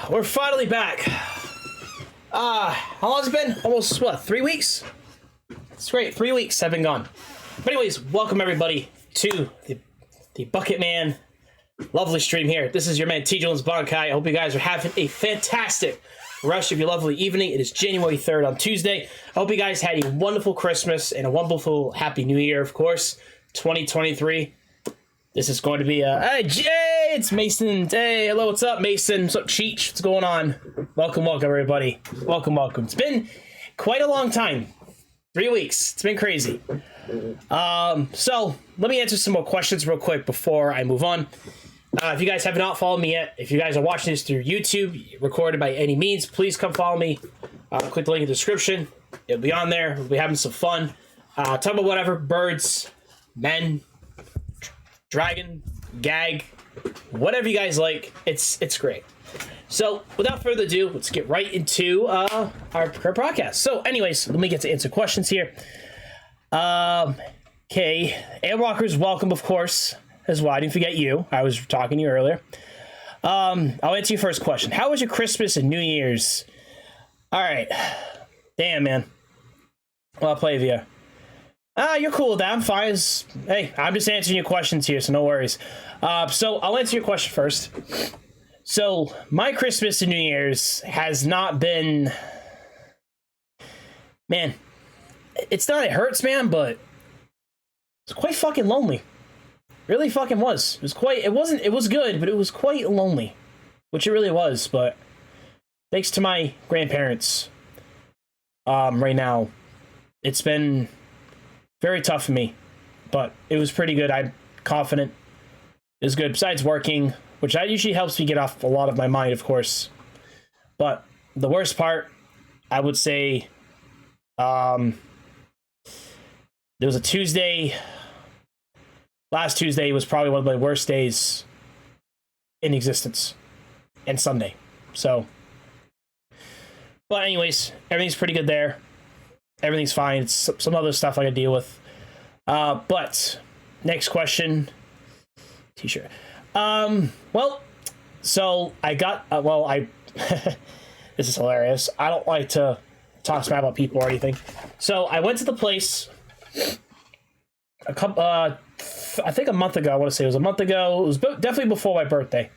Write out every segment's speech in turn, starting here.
We're finally back. How long has it been? Almost, what, 3 weeks? It's great, 3 weeks I've been gone. But anyways, welcome everybody to the Bucket Man lovely stream here. This is your man Tjlearnsbankai. I hope you guys are having a fantastic rest of your lovely evening. It is January 3rd on Tuesday. I hope you guys had a wonderful Christmas and a wonderful Happy New Year, of course. 2023. This is going to be a... Hey, Jay! It's Mason. Hey, hello, what's up, Mason? What's up, Cheech? What's going on? Welcome, everybody. Welcome. It's been quite a long time. 3 weeks. It's been crazy. So, let me answer some more questions real quick before I move on. If you guys have not followed me yet, if you guys are watching this through YouTube, recorded by any means, please come follow me. Click the link in the description. It'll be on there. We'll be having some fun. Talk about whatever. Birds, men, dragon, gag, whatever you guys like. It's great. So, without further ado, let's get right into our podcast. So, anyways, let me get to answer questions here. Okay, Airwalkers, welcome, of course, as well. I didn't forget you. I was talking to you earlier. I'll answer your first question. How was your Christmas and New Year's? All right. Damn, man. Well, I'll play with you. You're cool with that. I'm fine. Hey, I'm just answering your questions here, so no worries. So I'll answer your question first. So my Christmas and New Year's has not been... Man, it's not it hurts, man, but it's quite fucking lonely. Really fucking was. It was good, but it was quite lonely. Which it really was, but thanks to my grandparents, right now, it's been very tough for me, but it was pretty good. I'm confident. It was good. Besides working, which that usually helps me get off a lot of my mind, of course. But the worst part, I would say, there was a Tuesday. Last Tuesday was probably one of my worst days in existence, and Sunday. So, but anyways, everything's pretty good there. Everything's fine. It's some other stuff I gotta deal with. But next question. T-shirt. Well, so I got. This is hilarious. I don't like to talk smack about people or anything. So I went to the place I think a month ago. I want to say it was a month ago. It was definitely before my birthday.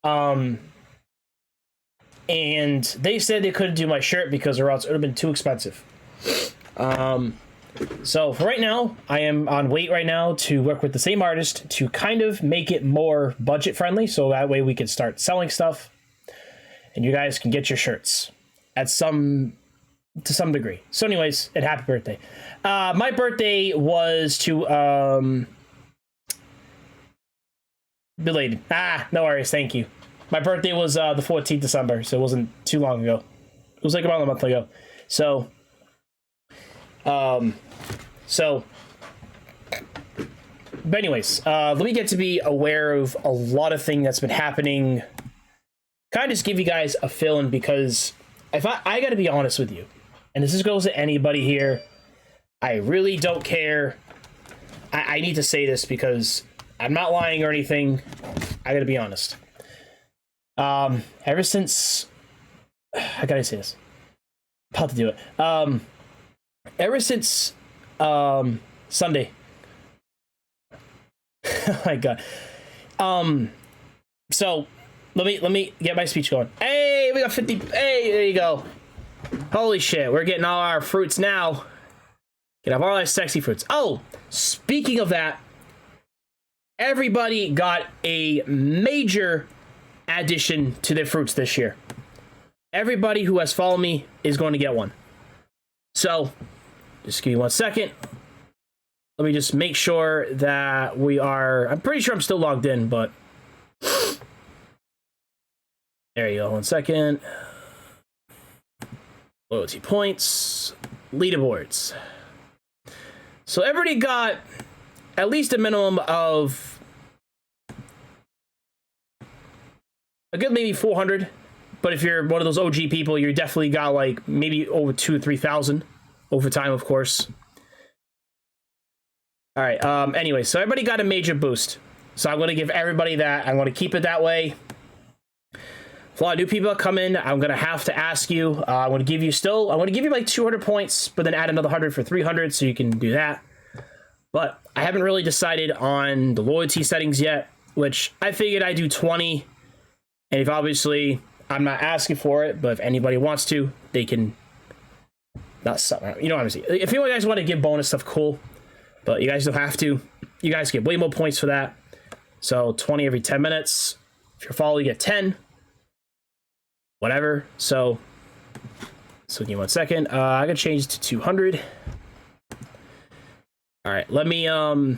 And they said they couldn't do my shirt because or else it would have been too expensive. So for right now, I am on wait right now to work with the same artist to kind of make it more budget friendly. So that way we can start selling stuff and you guys can get your shirts to some degree. So anyways, and happy birthday. My birthday was to, belated. No worries. Thank you. My birthday was, the 14th December. So it wasn't too long ago. It was like about a month ago. So, but anyways, let me get to be aware of a lot of things that's been happening. Kind of just give you guys a fill-in because if I got to be honest with you, and this goes to anybody here, I really don't care. I need to say this because I'm not lying or anything. I got to be honest. Ever since, I gotta say this. I'm about to do it. Ever since Sunday. Oh my god. So let me get my speech going. Hey, we got 50. Hey, there you go. Holy shit, we're getting all our fruits now. Can have all our sexy fruits. Oh, speaking of that, everybody got a major addition to their fruits this year. Everybody who has followed me is going to get one. So, just give me 1 second. Let me just make sure that we are... I'm pretty sure I'm still logged in, but... There you go, 1 second. Loyalty points. Leaderboards. So everybody got at least a minimum of... a good maybe 400. But if you're one of those OG people, you definitely got like maybe over 2,000 or 3,000 over time, of course. All right. Anyway, so everybody got a major boost. So I'm going to give everybody that. I'm going to keep it that way. If a lot of new people come in, I'm going to have to ask you. I'm going to give you like 200 points, but then add another 100 for 300, so you can do that. But I haven't really decided on the loyalty settings yet, which I figured I'd do 20. And if obviously... I'm not asking for it, but if anybody wants to, they can. Not something, you know what I'm saying. If you guys want to give bonus stuff, cool. But you guys don't have to. You guys get way more points for that. So 20 every 10 minutes. If you're following, you get 10. Whatever. So give me 1 second. I gotta change to 200. All right. Let me. Oh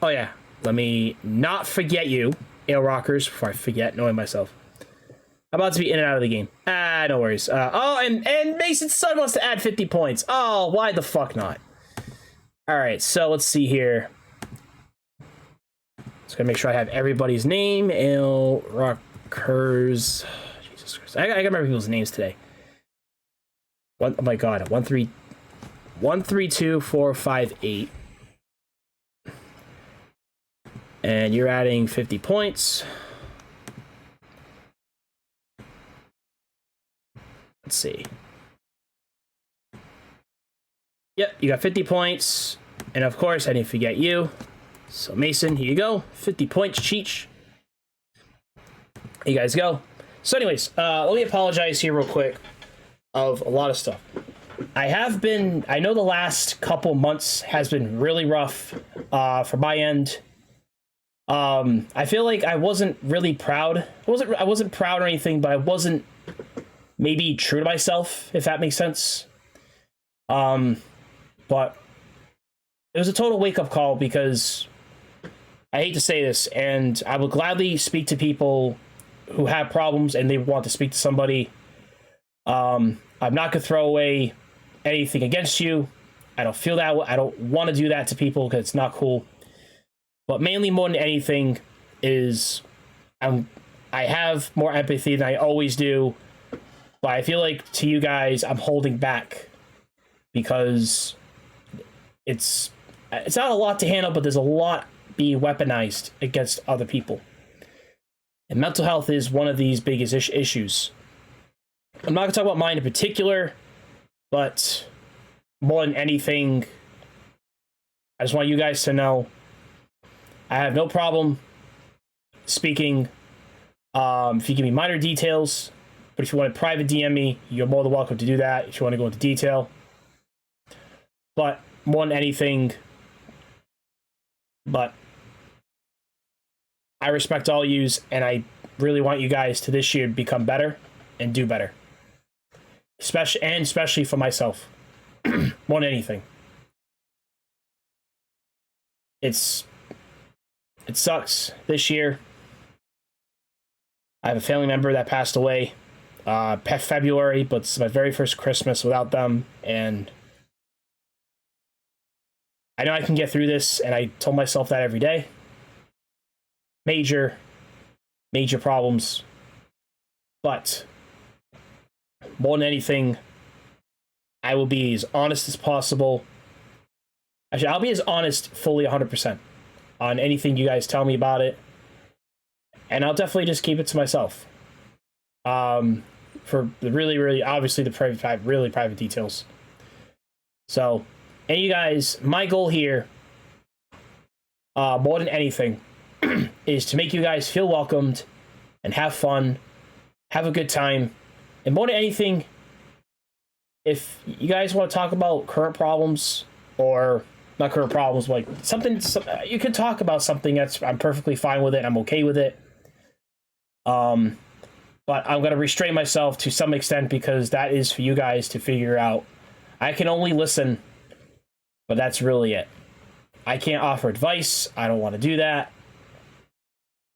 yeah. Let me not forget you, Ale Rockers, before I forget knowing myself. I'm about to be in and out of the game. No worries. Oh, and Mason's son wants to add 50 points. Oh, why the fuck not? All right, so let's see here. Just gonna make sure I have everybody's name. Ale Rockers. Jesus Christ. I gotta remember people's names today. Oh my god. 1 3 2 4 5 8. And you're adding 50 points. Let's see. Yep, you got 50 points. And of course, I didn't forget you. So Mason, here you go. 50 points, Cheech. You guys go. So anyways, let me apologize here real quick of a lot of stuff. I know the last couple months has been really rough for my end. I feel like I wasn't really proud. I wasn't proud or anything, but I wasn't maybe true to myself, if that makes sense. But it was a total wake-up call because I hate to say this, and I will gladly speak to people who have problems and they want to speak to somebody. I'm not gonna throw away anything against you. I don't feel that way. I don't want to do that to people because it's not cool. But mainly, more than anything, is I have more empathy than I always do. But I feel like to you guys, I'm holding back because it's not a lot to handle, but there's a lot being weaponized against other people. And mental health is one of these biggest issues. I'm not going to talk about mine in particular, but more than anything, I just want you guys to know I have no problem speaking. If you give me minor details, but if you want to private DM me, you're more than welcome to do that if you want to go into detail. But more than anything, I respect all yous, and I really want you guys to this year become better and do better. Especially for myself. More than anything. It sucks this year. I have a family member that passed away February, but it's my very first Christmas without them, and I know I can get through this, and I told myself that every day. Major problems, but more than anything, I will be as honest as possible. Actually, I'll be as honest fully 100% on anything you guys tell me about it, and I'll definitely just keep it to myself. For the really, obviously the private details. So, and you guys, my goal here, more than anything, is to make you guys feel welcomed and have fun, have a good time. And more than anything, if you guys want to talk about current problems, or not current problems, like something you can talk about something I'm perfectly fine with it. I'm okay with it. But I'm going to restrain myself to some extent because that is for you guys to figure out. I can only listen, but that's really it. I can't offer advice. I don't want to do that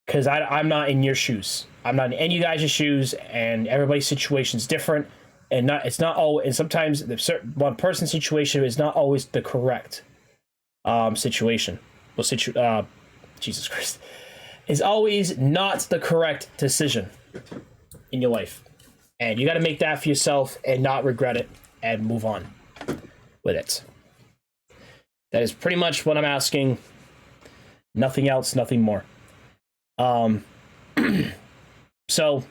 because I'm not in your shoes. I'm not in any of you guys' shoes, and everybody's situation is different. And it's not always, and sometimes one person's situation is not always the correct situation. Well, Jesus Christ, is always not the correct decision in your life, and you got to make that for yourself and not regret it and move on with it. That is pretty much what I'm asking. Nothing else, nothing more. So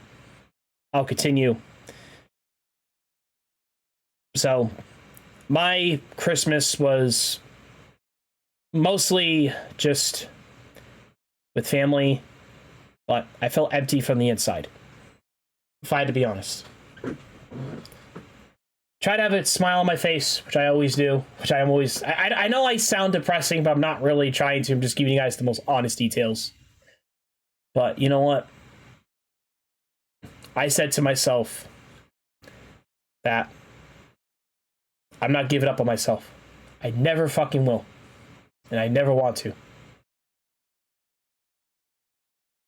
I'll continue. So my Christmas was mostly just with family, but I felt empty from the inside, if I had to be honest. Try to have a smile on my face, which I always do, I know I sound depressing, but I'm not really trying to. I'm just giving you guys the most honest details. But you know what? I said to myself that I'm not giving up on myself. I never fucking will. And I never want to.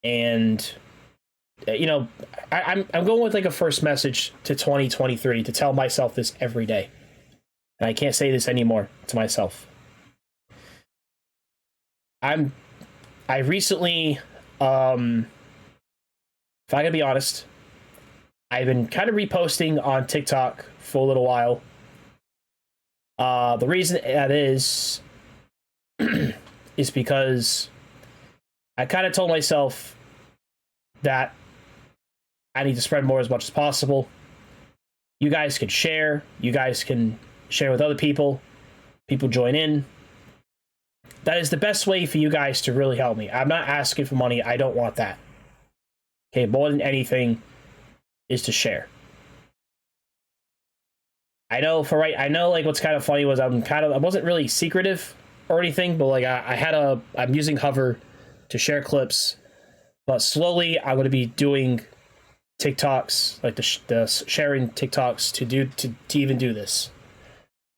And you know, I'm going with like a first message to 2023 to tell myself this every day. And I can't say this anymore to myself. I recently, if I gotta be honest, I've been kind of reposting on TikTok for a little while. The reason that is because I kind of told myself that I need to spread more as much as possible. You guys can share. You guys can share with other people. People join in. That is the best way for you guys to really help me. I'm not asking for money. I don't want that. Okay, more than anything is to share. I know like what's kind of funny was I wasn't really secretive or anything, but like I'm using Hover to share clips, but slowly I'm going to be doing TikToks, like the sharing TikToks to even do this.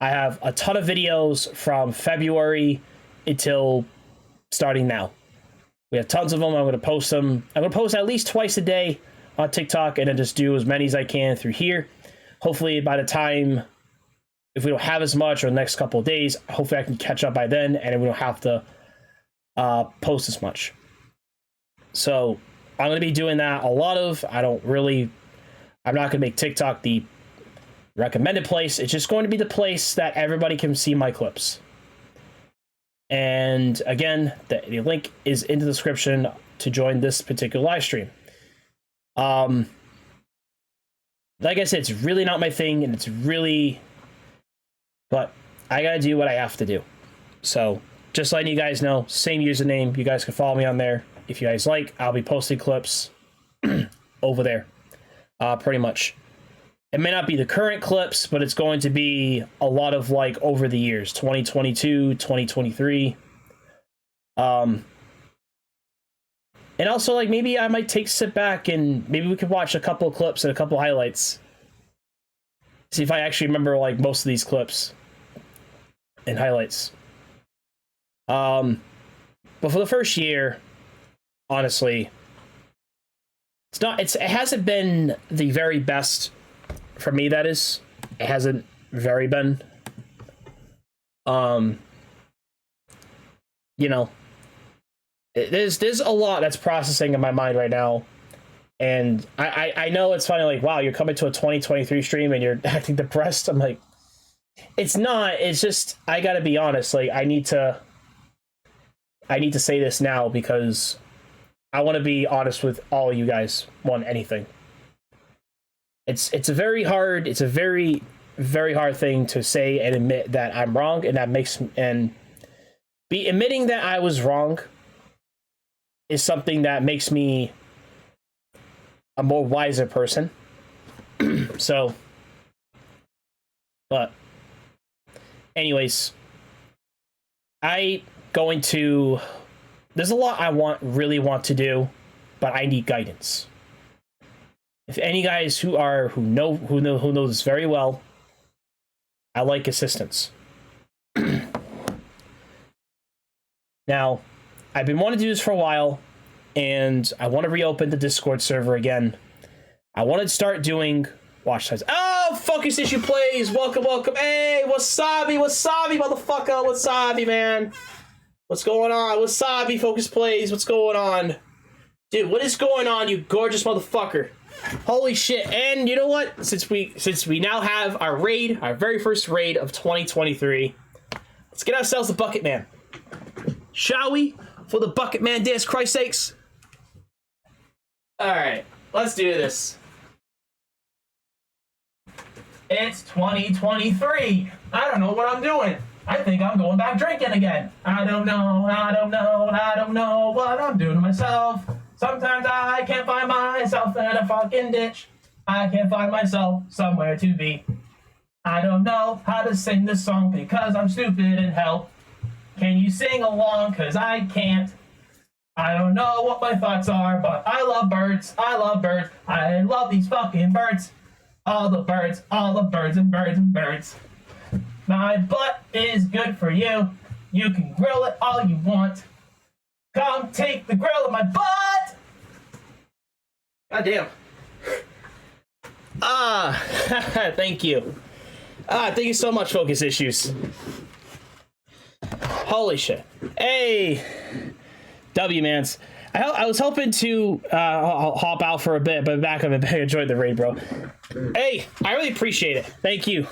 I have a ton of videos from February until starting now. We have tons of them. I'm going to post them. I'm going to post at least twice a day on TikTok and then just do as many as I can through here. Hopefully by the time, if we don't have as much or the next couple of days, hopefully I can catch up by then and we don't have to post as much. So I'm going to be doing that a lot of. I'm not going to make TikTok the recommended place. It's just going to be the place that everybody can see my clips. And again, the link is in the description to join this particular live stream. Like I said, it's really not my thing, and but I gotta do what I have to do. So just letting you guys know, same username. You guys can follow me on there if you guys like. I'll be posting clips over there, pretty much. It may not be the current clips, but it's going to be a lot of like over the years, 2022, 2023. And also like maybe I might sit back and maybe we could watch a couple of clips and a couple of highlights. See if I actually remember like most of these clips and highlights. But for the first year, honestly, it hasn't been the very best. For me, that is. It hasn't very been. You know, there's a lot that's processing in my mind right now. And I know it's funny, like, wow, you're coming to a 2023 stream and you're acting depressed. I'm like, it's not. It's just, I gotta be honest. Like, I need to say this now because I want to be honest with all you guys more than anything. It's a very, very hard thing to say and admit that I'm wrong, and admitting that I was wrong is something that makes me a more wiser person. So, but anyways, there's a lot I really want to do, but I need guidance. If any guys who know this very well, I like assistance. Now, I've been wanting to do this for a while, and I want to reopen the Discord server again. I want to start doing watch times. Oh, Focus Issue Plays! Welcome, welcome. Hey, Wasabi, motherfucker. Wasabi, man. What's going on? Wasabi, Focus Plays. What's going on? Dude, what is going on, you gorgeous motherfucker? Holy shit. And you know what? Since we now have our very first raid of 2023, let's get ourselves a Bucket Man. Shall we? For the Bucket Man dance, Christ's sakes. Alright, let's do this. It's 2023. I don't know what I'm doing. I think I'm going back drinking again. I don't know what I'm doing to myself. Sometimes I can't find myself in a fucking ditch. I can't find myself somewhere to be. I don't know how to sing this song because I'm stupid and hell. Can you sing along? Cause I can't. I don't know what my thoughts are, but I love birds. I love birds. I love these fucking birds. All the birds and birds and birds. My butt is good for you. You can grill it all you want. Come take the grill of my butt! God damn. Thank you. Thank you so much, Focus Issues. Holy shit. Hey, W-Mans. I was hoping to hop out for a bit, but back up and I enjoyed the raid, bro. Hey, I really appreciate it. Thank you.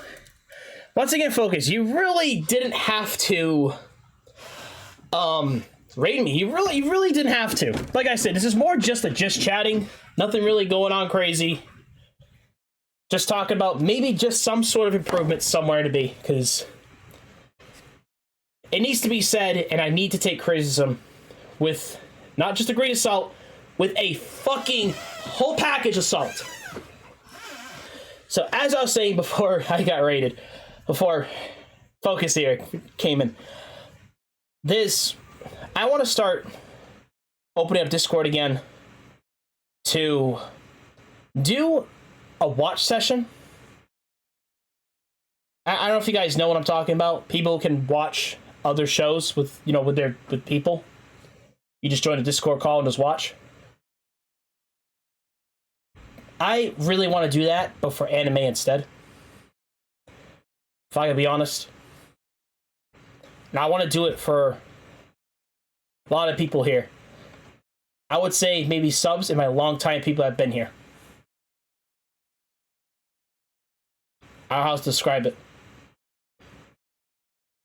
Once again, Focus, you really didn't have to raid me. You really didn't have to. Like I said, this is more just chatting. Nothing really going on crazy. Just talking about maybe just some sort of improvement somewhere to be, because it needs to be said, and I need to take criticism with not just a grain of salt, with a fucking whole package of salt. So as I was saying before I got raided, before Focus here came in, I want to start opening up Discord again to do a watch session. I don't know if you guys know what I'm talking about. People can watch other shows with people. You just join a Discord call and just watch. I really want to do that, but for anime instead. If I can be honest. And I want to do it for a lot of people here. I would say maybe subs and my long-time people that have been here. I don't know how to describe it.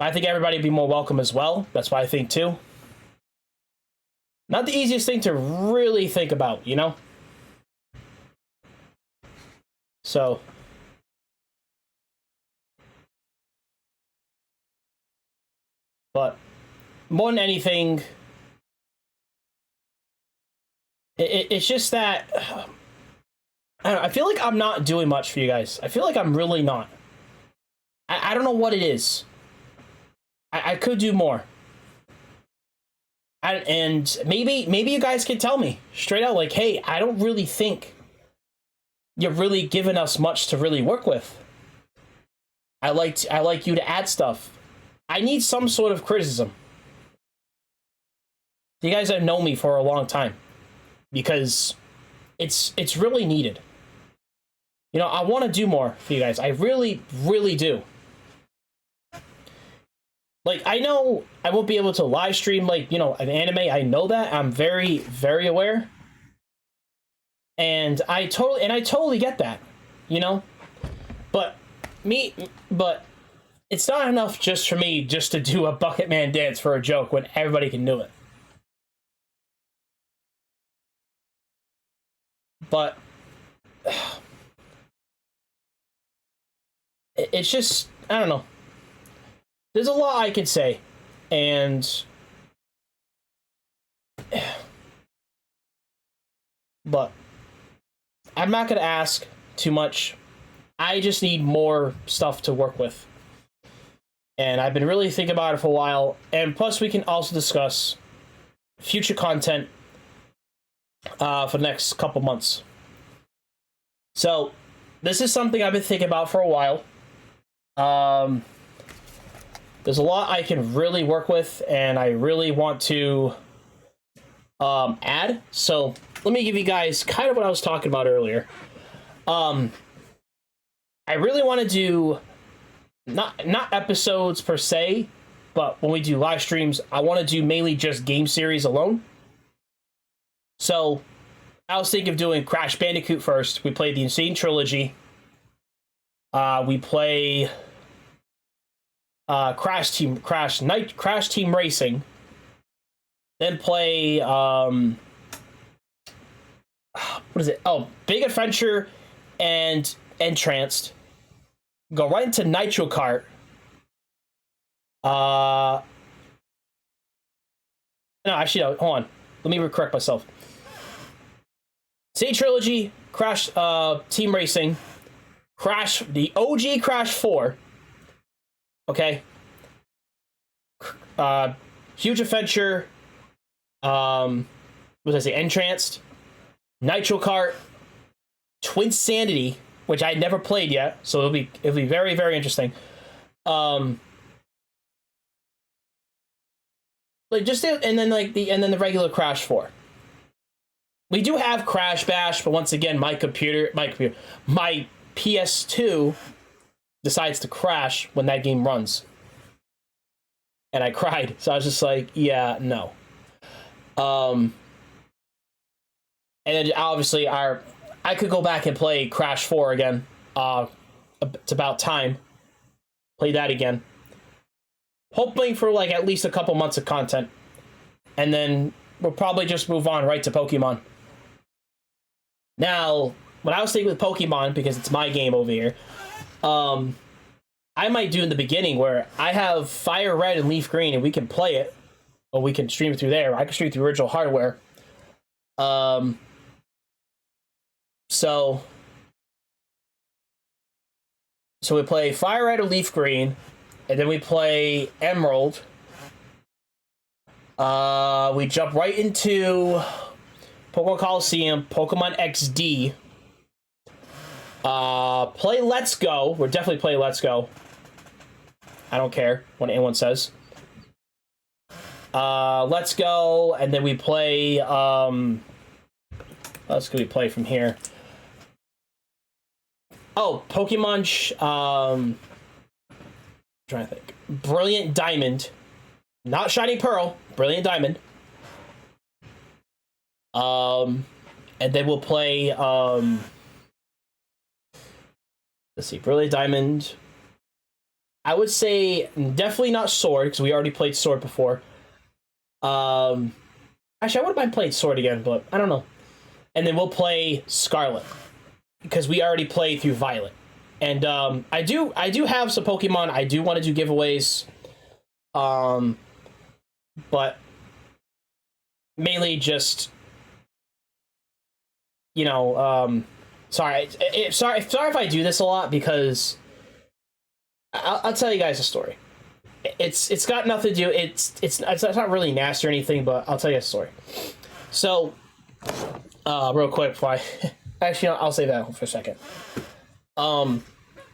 I think everybody would be more welcome as well. That's what I think too. Not the easiest thing to really think about, you know? So. But more than anything, it's just that I don't know, I feel like I'm not doing much for you guys. I feel like I'm really not. I don't know what it is. I could do more. And maybe you guys can tell me straight out, like, hey, I don't really think you're really giving us much to really work with. I like you to add stuff. I need some sort of criticism. You guys have known me for a long time, because it's really needed. You know, I want to do more for you guys. I really, really do. Like, I know I won't be able to live stream, like, you know, an anime. I know that. I'm very, very aware. And I totally get that, you know? But it's not enough just for me just to do a Bucket Man dance for a joke when everybody can do it. But it's just, I don't know. There's a lot I could say, and but I'm not going to ask too much. I just need more stuff to work with. And I've been really thinking about it for a while. And plus, we can also discuss future content for the next couple months. So, this is something I've been thinking about for a while. There's a lot I can really work with, and I really want to add. So, let me give you guys kind of what I was talking about earlier. I really want to do not episodes per se, but when we do live streams, I want to do mainly just game series alone. So, I was thinking of doing Crash Bandicoot first. We played the Insane Trilogy. We play Crash Team Racing. Then play what is it? Oh, Big Adventure and Entranced. Go right into Nitro Kart. No, actually, no. Hold on. Let me correct myself. Insane Trilogy, Crash Team Racing, Crash, the OG Crash 4. Okay. Huge Adventure. What did I say? Entranced, Nitro Kart, Twinsanity, which I never played yet, so it'll be very, very interesting. Like just and then the regular Crash 4. We do have Crash Bash, but once again, my PS2 decides to crash when that game runs. And I cried, so I was just like, yeah, no. And then obviously I could go back and play Crash 4 again. It's about time. Play that again. Hoping for like at least a couple months of content. And then we'll probably just move on right to Pokemon. Now, what I was thinking with Pokemon, because it's my game over here, I might do in the beginning where I have Fire Red and Leaf Green and we can play it, or we can stream it through there. I can stream through original hardware. So we play Fire Red or Leaf Green, and then we play Emerald. We jump right into Pokemon Coliseum, Pokemon XD. Play Let's Go. We're definitely playing Let's Go. I don't care what anyone says. Let's Go, and then we play, let's go. We play from here. Oh, Pokemon, I'm trying to think. Brilliant Diamond. Not Shiny Pearl, Brilliant Diamond. And then we'll play, let's see, Brilliant Diamond. I would say definitely not Sword, because we already played Sword before. Actually, I wouldn't mind playing Sword again, but I don't know. And then we'll play Scarlet, because we already played through Violet. And I do have some Pokemon I do want to do giveaways. But mainly just, you know, sorry if I do this a lot, because I'll tell you guys a story. It's got nothing to do. It's not really nasty or anything, but I'll tell you a story. So, real quick before I actually I'll save that for a second.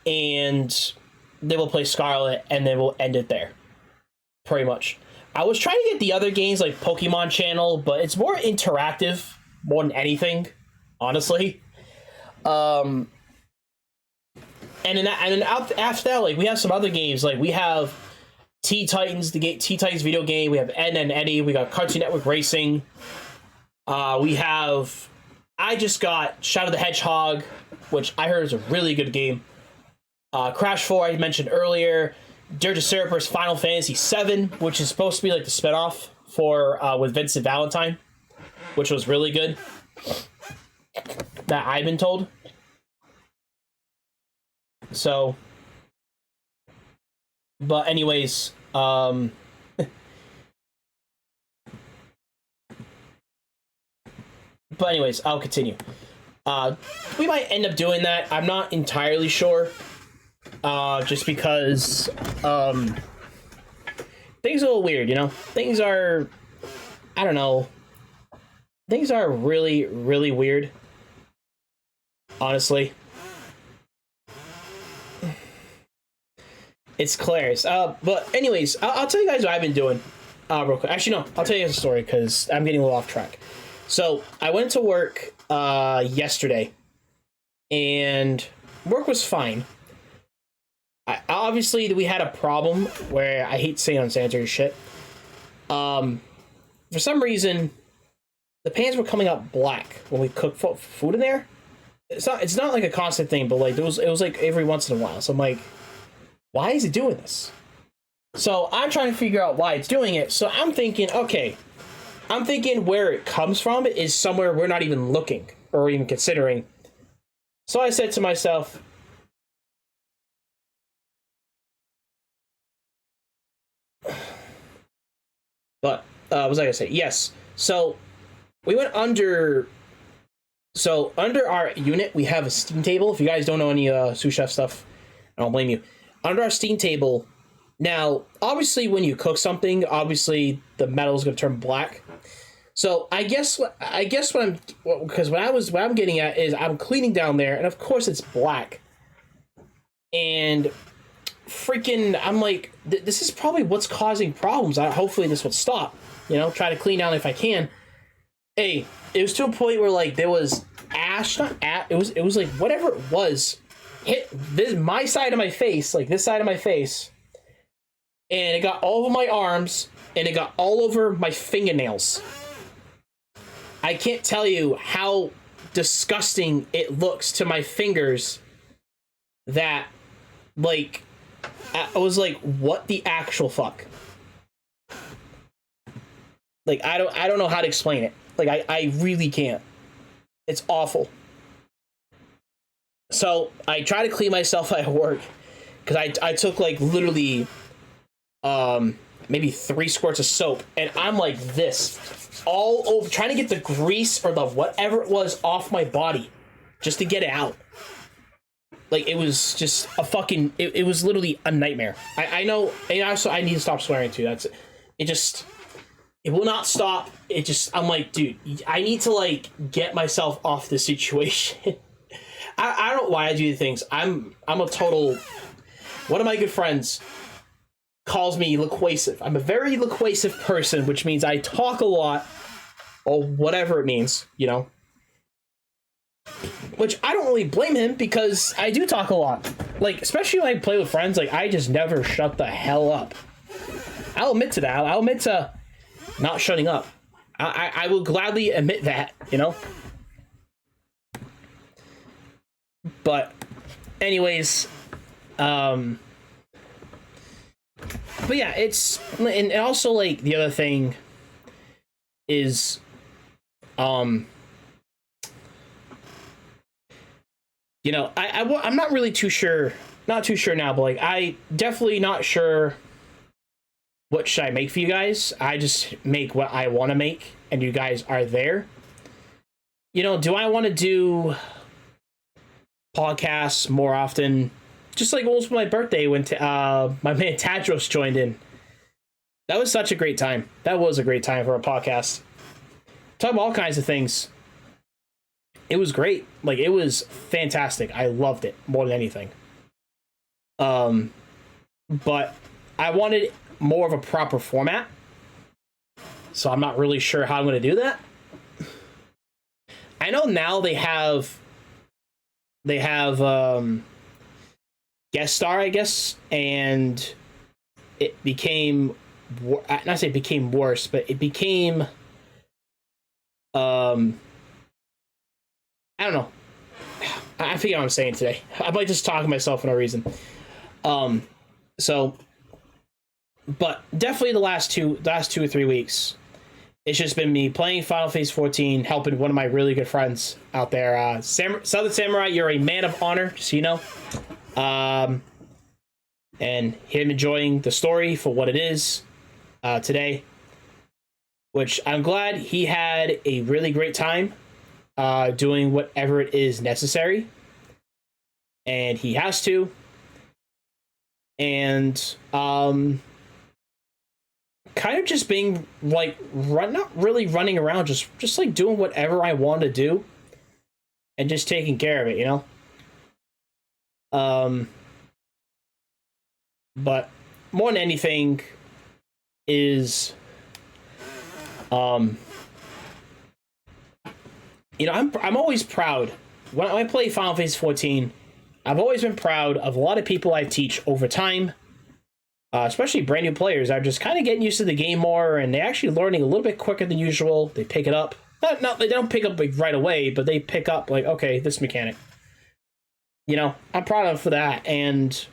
And they will play Scarlet, and then we'll end it there. Pretty much. I was trying to get the other games like Pokemon Channel, but it's more interactive more than anything, honestly. And then after that, like we have some other games. Like we have Teen Titans, Teen Titans video game. We have Ed and Eddie. We got Cartoon Network Racing. I just got Shadow the Hedgehog, which I heard is a really good game. Crash 4 I mentioned earlier. Dirge of Cerberus Final Fantasy VII, which is supposed to be like the spinoff for with Vincent Valentine, which was really good. That I've been told. So, but anyways, But anyways, I'll continue. We might end up doing that. I'm not entirely sure. Just because things are a little weird, you know? Things are, I don't know. Things are really, really weird. Honestly. It's hilarious. But anyways, I'll tell you guys what I've been doing real quick. Actually, no. I'll tell you guys a story because I'm getting a little off track. So, I went to work yesterday. And work was fine. Obviously, we had a problem where I hate saying unsanitary shit. For some reason, the pans were coming out black when we cooked food in there. It's not like a constant thing, but like it was like every once in a while. So I'm like, why is it doing this? So I'm trying to figure out why it's doing it. So I'm thinking where it comes from is somewhere we're not even looking or even considering. So I said to myself, but what was I gonna say? Yes. So we went under. So under our unit, we have a steam table. If you guys don't know any sous chef stuff, I don't blame you. Under our steam table, now obviously when you cook something, obviously the metal is gonna turn black. So I guess what I'm getting at is I'm cleaning down there, and of course it's black. And freaking, I'm like, this is probably what's causing problems. Hopefully this will stop. You know, try to clean down if I can. Hey, it was to a point where like there was ash, it was like whatever it was, hit my side of my face, like this side of my face, and it got all over my arms, and it got all over my fingernails. I can't tell you how disgusting it looks to my fingers. That, like, I was like, what the actual fuck? Like, I don't know how to explain it. Like, I really can't. It's awful. So I try to clean myself at work because I took like literally maybe 3 squirts of soap, and I'm like this all over trying to get the grease or the whatever it was off my body just to get it out. Like, it was just a fucking it was literally a nightmare. I know, and also I need to stop swearing too. That's it will not stop. I'm like, dude, I need to like get myself off this situation. I don't know why I do things. I'm a total. One of my good friends calls me loquacive. I'm a very loquacive person, which means I talk a lot, or whatever it means, you know. Which I don't really blame him because I do talk a lot. Like, especially when I play with friends, like I just never shut the hell up. I'll admit to that. I'll admit to not shutting up. I will gladly admit that, you know. But anyways, but yeah, it's, and also like the other thing is you know, I'm not really too sure now, but like I definitely not sure what should I make for you guys. I just make what I want to make, and you guys are there. You know, do I want to do podcasts more often? Just like almost my birthday when my man Tadros joined in. That was such a great time. That was a great time for a podcast. Talk about all kinds of things. It was great. Like, it was fantastic. I loved it more than anything. But I wanted more of a proper format. So I'm not really sure how I'm going to do that. I know now they have guest star, I guess, and it became, not say it became worse, but it became, I don't know. I forget what I'm saying today. I might just talk to myself for no reason. So, but definitely the last 2 or 3 weeks, it's just been me playing Final Fantasy 14, helping one of my really good friends out there. Southern Samurai, you're a man of honor, just so you know. And him enjoying the story for what it is today, which I'm glad he had a really great time. doing whatever it is necessary, and he has to. And kind of just being like not really running around, just like doing whatever I want to do, and just taking care of it, you know. But more than anything is, you know, I'm always proud when I play Final Fantasy 14. I've always been proud of a lot of people I teach over time, especially brand new players. Are just kind of getting used to the game more, and they're actually learning a little bit quicker than usual. They pick it up. Not they don't pick up like right away, but they pick up like, okay, this mechanic. You know, I'm proud of them for that. And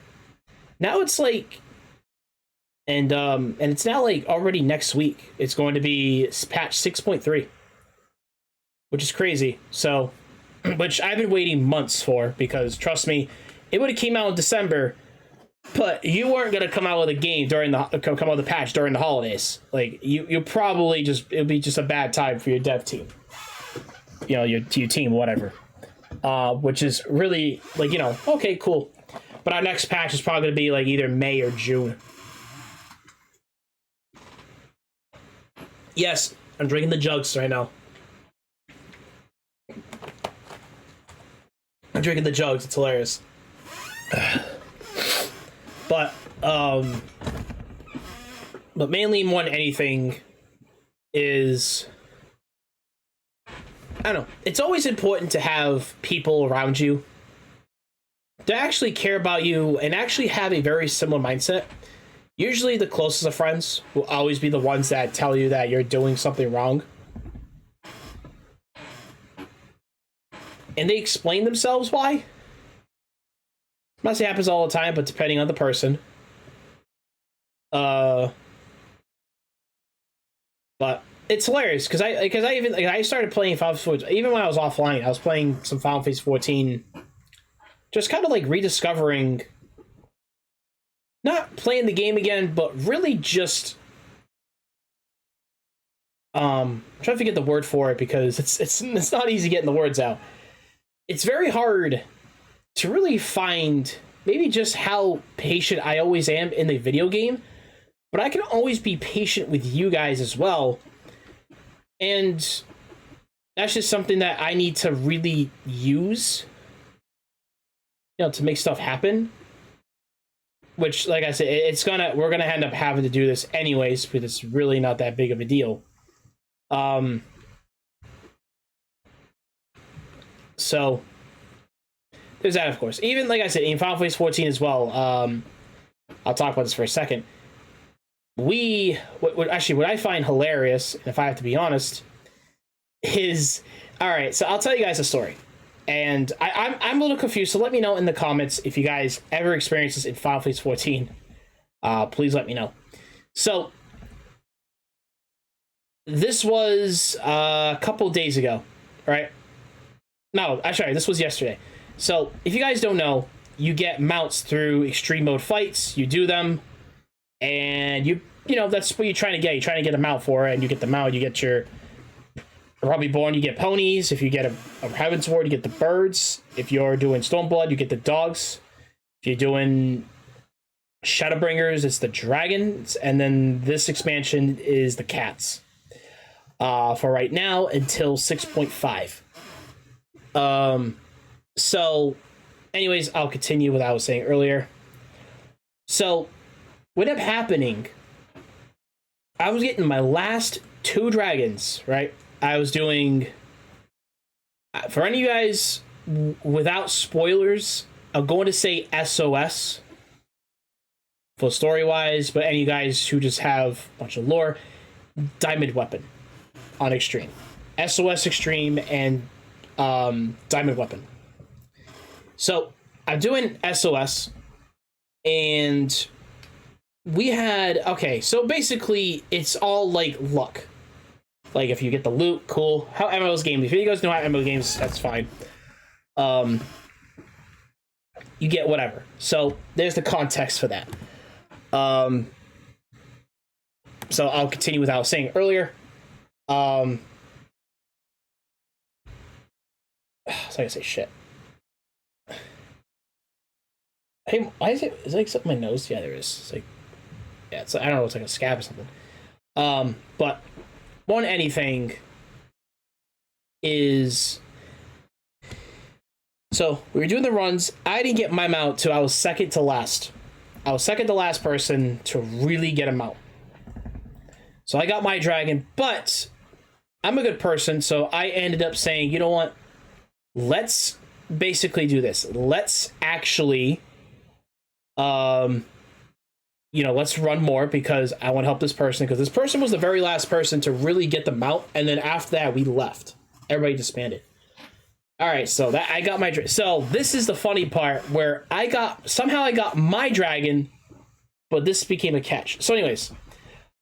now it's like, and it's now like already next week. It's going to be patch 6.3, which is crazy. So, which I've been waiting months for, because trust me, it would have came out in December, but you weren't gonna come out with a game come out with a patch during the holidays. Like you probably it would be just a bad time for your dev team. You know, your team, whatever. Which is really like, you know, okay, cool. But our next patch is probably gonna be like either May or June. Yes, I'm drinking the jugs right now. I'm drinking the jugs. It's hilarious. But mainly more than anything is, I don't know. It's always important to have people around you that actually care about you and actually have a very similar mindset. Usually the closest of friends will always be the ones that tell you that you're doing something wrong. And they explain themselves why. I'm not saying it happens all the time, but depending on the person. But it's hilarious because I started playing Final Fantasy 14, even when I was offline. I was playing some Final Fantasy 14, just kind of like rediscovering, not playing the game again, but really just trying to forget the word for it, because it's not easy getting the words out. It's very hard to really find maybe just how patient I always am in the video game, but I can always be patient with you guys as well. And that's just something that I need to really use, you know, to make stuff happen. Which, like I said, we're gonna end up having to do this anyways, because it's really not that big of a deal. So there's that, of course. Even like I said, in Final Fantasy 14 as well. I'll talk about this for a second. What I find hilarious, if I have to be honest, is, all right. So I'll tell you guys a story, and I'm a little confused. So let me know in the comments if you guys ever experienced this in Final Fantasy 14. Please let me know. So this was a couple days ago, right? No, actually, this was yesterday. So if you guys don't know, you get mounts through extreme mode fights. You do them, and you know that's what you're trying to get. You're trying to get a mount for it, and you get the mount. You get your probably born. You get ponies. If you get a Heavensward, you get the birds. If you're doing Stormblood, you get the dogs. If you're doing Shadowbringers, it's the dragons, and then this expansion is the cats. For right now until 6.5. So, anyways, I'll continue what I was saying earlier. So, what ended up happening, I was getting my last 2 dragons, right? I was doing, for any of you guys, without spoilers, I'm going to say SOS for story-wise, but any of you guys who just have a bunch of lore, Diamond Weapon on Extreme. SOS Extreme and Diamond Weapon. So I'm doing SOS, and we had, okay, so basically it's all like luck. Like if you get the loot, cool. How MMOs games, if you guys know how MMO games, that's fine. You get whatever. So there's the context for that. So I'll continue with what I was saying earlier. was I gonna say? Shit. Hey, why is it? Is it like something in my nose? Yeah, there is. It's like, yeah, it's. I don't know. It's like a scab or something. But more than anything is. So we were doing the runs. I didn't get my mount till I was second to last. I was second to last person to really get a mount. So I got my dragon, but I'm a good person, so I ended up saying, you know what? Let's basically do this. Let's actually, let's run more because I want to help this person, because this person was the very last person to really get the mount, and then after that, we left. Everybody disbanded. All right, so that I got my so this is the funny part where I got my dragon, but this became a catch. So anyways,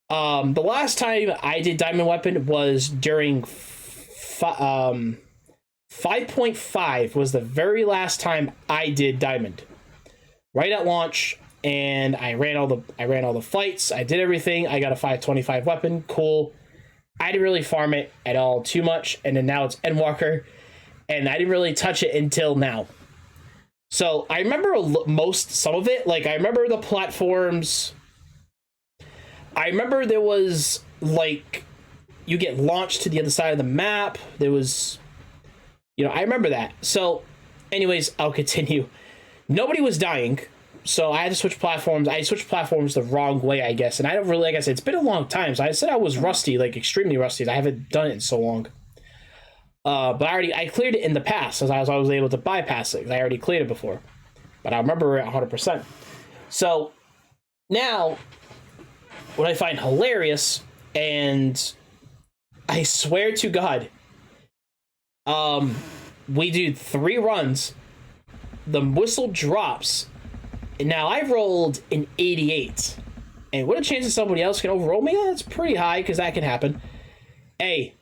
the last time I did diamond weapon was during 5.5 was the very last time I did diamond. Right at launch, and I ran all the fights. I did everything. I got a 525 weapon. Cool. I didn't really farm it at all too much, and then now it's Endwalker. And I didn't really touch it until now. So I remember some of it. Like, I remember the platforms. I remember there was, like, you get launched to the other side of the map. There was, I remember that. So, anyways, I'll continue. Nobody was dying, so I had to switch platforms. I switched platforms the wrong way, I guess. And I don't really, like I said, it's been a long time. So I said I was rusty, like, extremely rusty. I haven't done it in so long. But I cleared it in the past, as I was able to bypass it. I already cleared it before, but I remember it 100%. So now, what I find hilarious, and I swear to God, we do 3 runs. The whistle drops, and now I rolled an 88. And what a chance that somebody else can overroll me? Yeah, that's pretty high, because that can happen. Hey,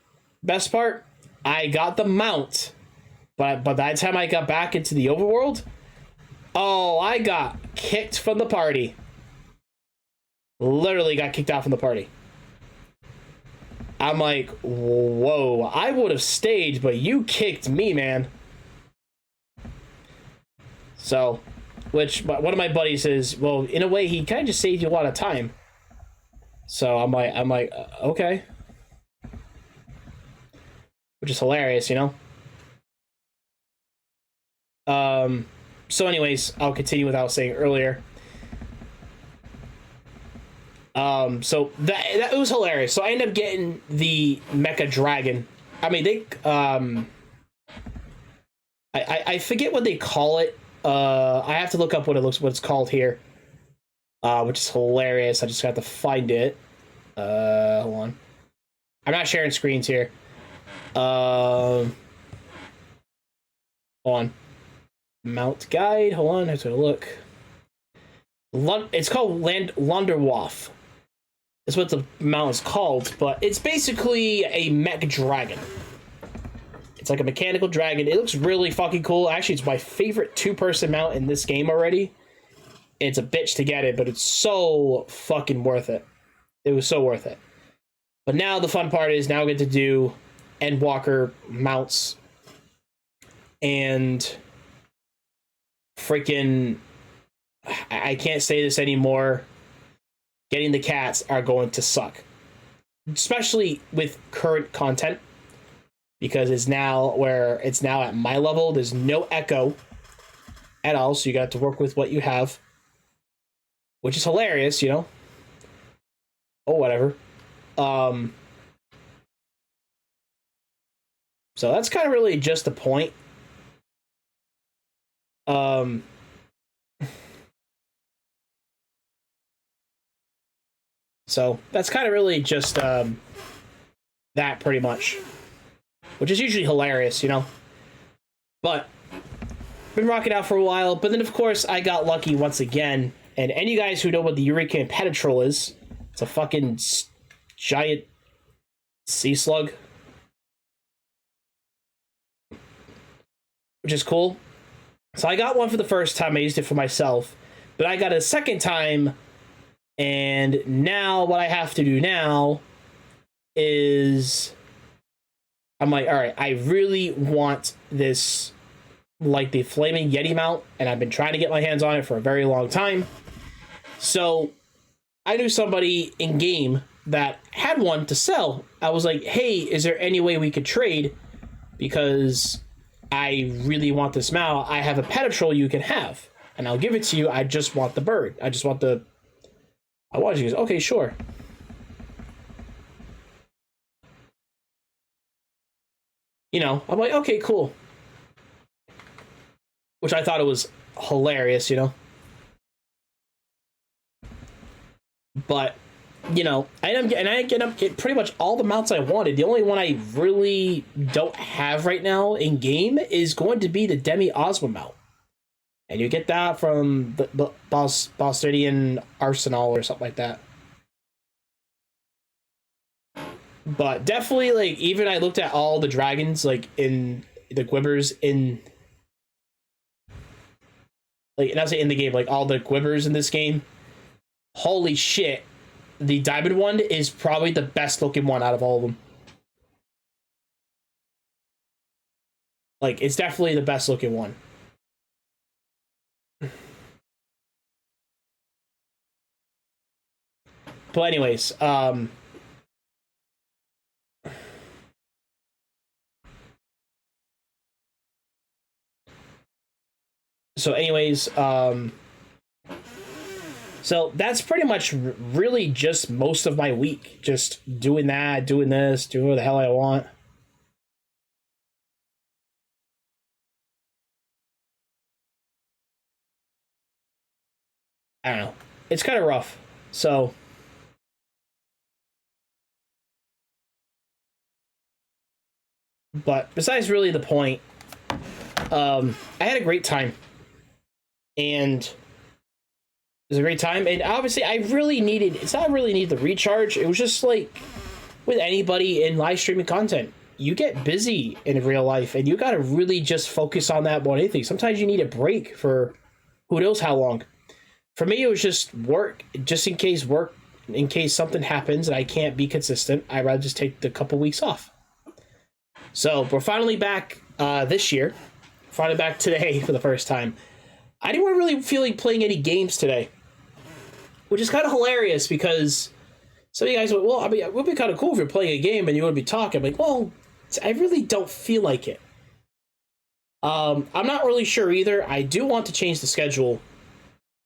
best part. I got the mount, but by the time I got back into the overworld, I got kicked from the party. Literally got kicked out from the party. I'm like, whoa, I would have stayed, but you kicked me, man. So, which one of my buddies says, well, in a way, he kind of just saved you a lot of time. So I'm like, okay. Which is hilarious, So anyways, I'll continue with what I was saying earlier. So that it was hilarious. So I ended up getting the Mecha Dragon. I mean, I forget what they call it. I have to look up what it's called here. Which is hilarious. I just got to find it. Hold on. I'm not sharing screens here. Hold on. Mount guide. Hold on. I have to look. It's called Lunderwaff. That's what the mount is called, but it's basically a mech dragon. It's like a mechanical dragon. It looks really fucking cool. Actually, it's my favorite 2-person mount in this game already. It's a bitch to get it, but it's so fucking worth it. It was so worth it. But now the fun part is now I get to do Endwalker mounts, and freaking, I can't say this anymore, getting the cats are going to suck, especially with current content, because it's now at my level. There's no echo at all, so you got to work with what you have, which is hilarious, Oh, whatever. So that's kind of really just the point. So that's kind of really just that pretty much, which is usually hilarious, But been rocking out for a while. But then of course I got lucky once again. And you guys who know what the Eureka Penetrol is, it's a fucking giant sea slug, which is cool. So I got one for the first time. I used it for myself, but I got it a second time, and now what I have to do now is I'm like, all right, I really want this like the Flaming Yeti mount, and I've been trying to get my hands on it for a very long time. So I knew somebody in game that had one to sell. I was like, hey, is there any way we could trade? Because I really want this mount. I have a Penetrol you can have, and I'll give it to you. I just want the bird. I just want the... I want you. Okay, sure. You know, I'm like, okay, cool. Which I thought it was hilarious, you know. But, you know, I get pretty much all the mounts I wanted. The only one I really don't have right now in game is going to be the Demi Ozma mount. And you get that from the Bostonian Arsenal or something like that. But definitely, like, even I looked at all the dragons, like, in the Gwibbers in... Like, not say in the game, like, all the Gwibbers in this game. Holy shit. The diamond one is probably the best looking one out of all of them. Like, it's definitely the best looking one. But anyways, so that's pretty much really just most of my week. Just doing that, doing this, doing what the hell I want. I don't know. It's kind of rough. So, but besides really the point, I had a great time. And it was a great time. And obviously, I really needed, it's not really need the recharge. It was just like with anybody in live streaming content, you get busy in real life and you got to really just focus on that more than anything. Sometimes you need a break for who knows how long. For me, it was just work, just in case something happens and I can't be consistent. I'd rather just take the couple weeks off. So we're finally back this year. Finally back today for the first time. I didn't really feel like playing any games today, which is kind of hilarious because some of you guys went, well, I mean, it would be kind of cool if you're playing a game and you would be talking. I'm like, well, I really don't feel like it. I'm not really sure either. I do want to change the schedule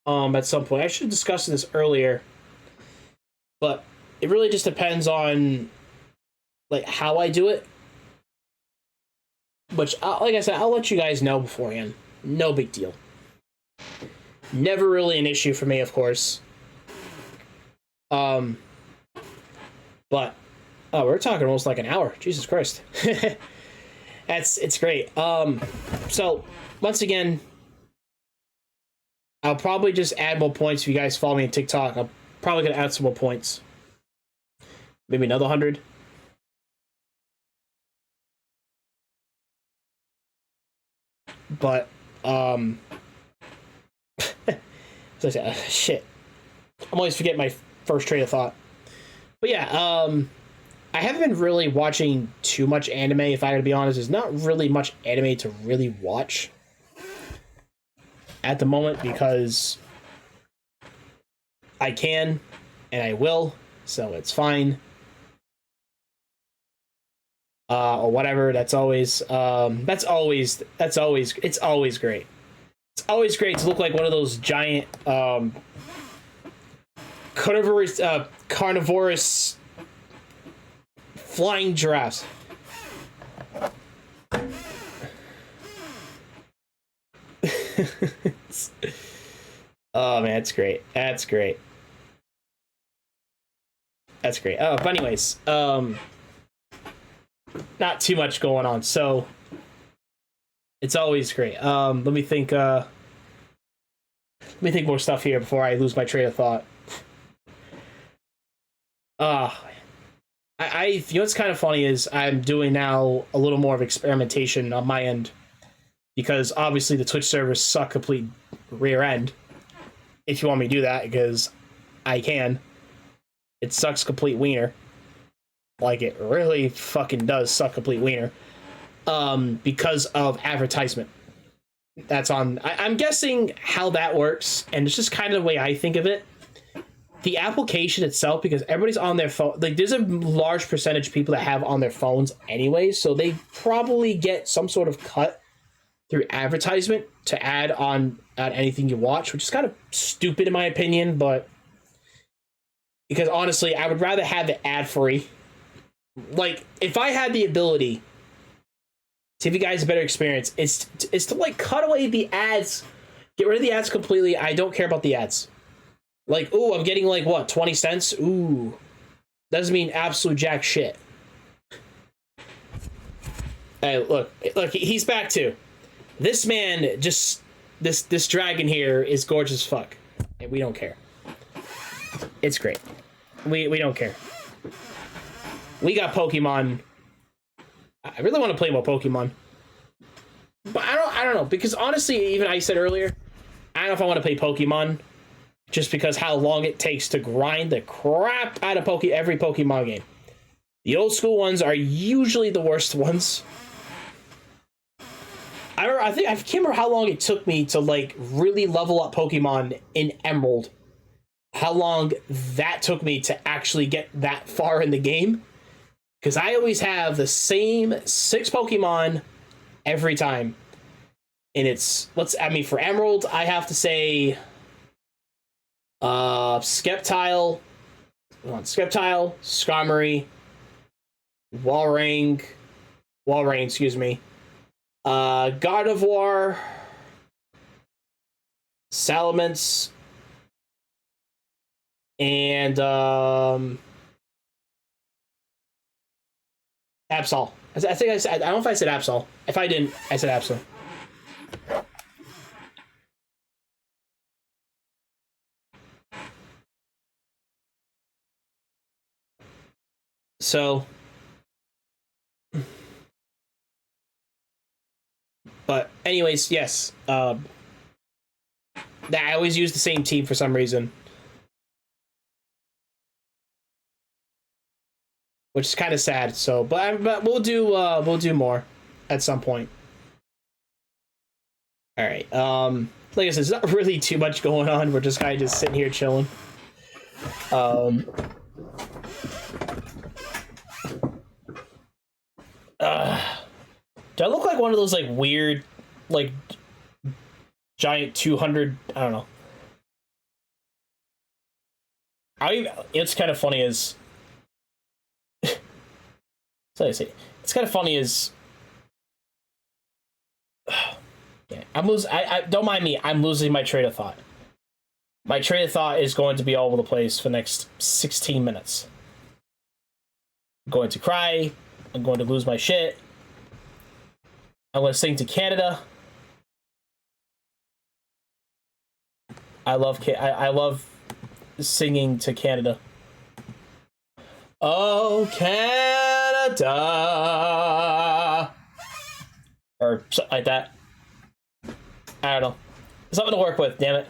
at some point. I should have discussed this earlier, but it really just depends on like how I do it. Which, like I said, I'll let you guys know beforehand. No big deal. Never really an issue for me, of course. But we're talking almost like an hour. Jesus Christ. It's great. So once again, I'll probably just add more points if you guys follow me on TikTok. I'm probably gonna add some more points. Maybe another 100. But shit. I'm always forgetting my first train of thought. But yeah, I haven't been really watching too much anime, if I gotta be honest. There's not really much anime to really watch at the moment because I can and I will, so it's fine. Or whatever, it's always great. It's always great to look like one of those giant carnivorous flying giraffes. Oh man, it's great. That's great. Oh, but anyways, not too much going on, so it's always great. Let me think more stuff here before I lose my train of thought. You know what's kind of funny is I'm doing now a little more of experimentation on my end because obviously the Twitch servers suck complete rear end. If you want me to do that, because I can. It sucks complete wiener. Like, it really fucking does suck complete wiener. Because of advertisement. that's on. I'm guessing how that works, and it's just kind of the way I think of it. The application itself, because everybody's on their phone, like there's a large percentage of people that have on their phones anyway, so they probably get some sort of cut through advertisement to add on at anything you watch, which is kind of stupid in my opinion, but because honestly, I would rather have it ad free. Like, if I had the ability to give you guys a better experience, it's to like cut away the ads, get rid of the ads completely. I don't care about the ads. Like, ooh, I'm getting like what, 20 cents? Ooh, doesn't mean absolute jack shit. Hey, look, he's back too. This man just this dragon here is gorgeous as fuck, and we don't care. It's great. We don't care. We got Pokemon. I really want to play more Pokemon, but I don't know, because honestly, even I said earlier, I don't know if I want to play Pokemon, just because how long it takes to grind the crap out of every Pokemon game. The old school ones are usually the worst ones. I can't remember how long it took me to like really level up Pokemon in Emerald. How long that took me to actually get that far in the game. Because I always have the same 6 Pokemon every time. And it's, for Emerald, I have to say Sceptile, Skarmory, Walrein, excuse me. Gardevoir, Salamence, and Absol. I think I said, I don't know if I said Absol. If I didn't, I said Absol. So, but anyways, yes. That I always use the same team for some reason, which is kind of sad. So, but we'll do more at some point. All right. Like I said, there's not really too much going on. We're just kind of just sitting here chilling. Do I look like one of those like weird, like giant 200? I don't know. It's kind of funny as. So I say, it's kind of funny as. Yeah, I'm losing. I don't mind me. I'm losing my train of thought. My train of thought is going to be all over the place for the next 16 minutes. I'm going to cry. I'm going to lose my shit. I'm going to sing to Canada. I love singing to Canada. Oh, Canada. Or something like that. I don't know. Something to work with, damn it.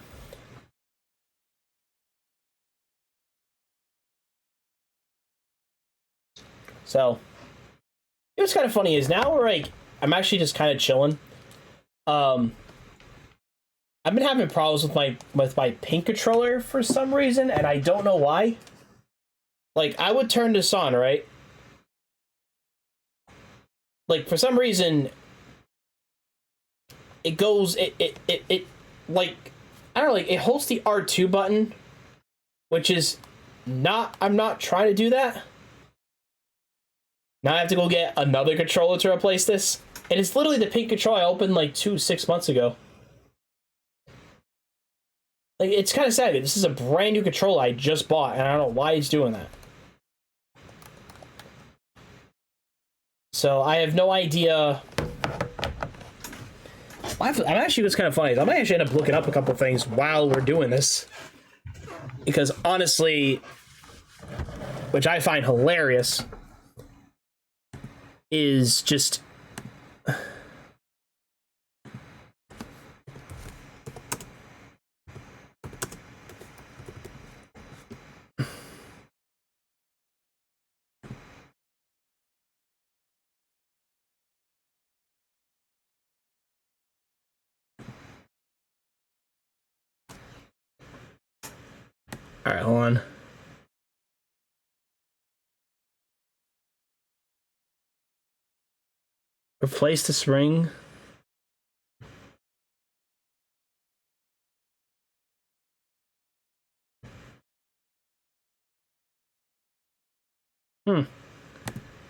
So, what's kind of funny is now we're like, I'm actually just kind of chilling. I've been having problems with my pink controller for some reason, and I don't know why. Like, I would turn this on, right? Like, for some reason, it goes, like, I don't know, like, it holds the R2 button, which is not, I'm not trying to do that. Now I have to go get another controller to replace this. And it's literally the pink controller I opened like 6 months ago. Like, it's kind of sad. This is a brand new controller I just bought, and I don't know why it's doing that. So I have no idea. I'm actually, what's kind of funny is I might actually end up looking up a couple things while we're doing this. Because honestly, which I find hilarious, is just All right, hold on. Replace the spring.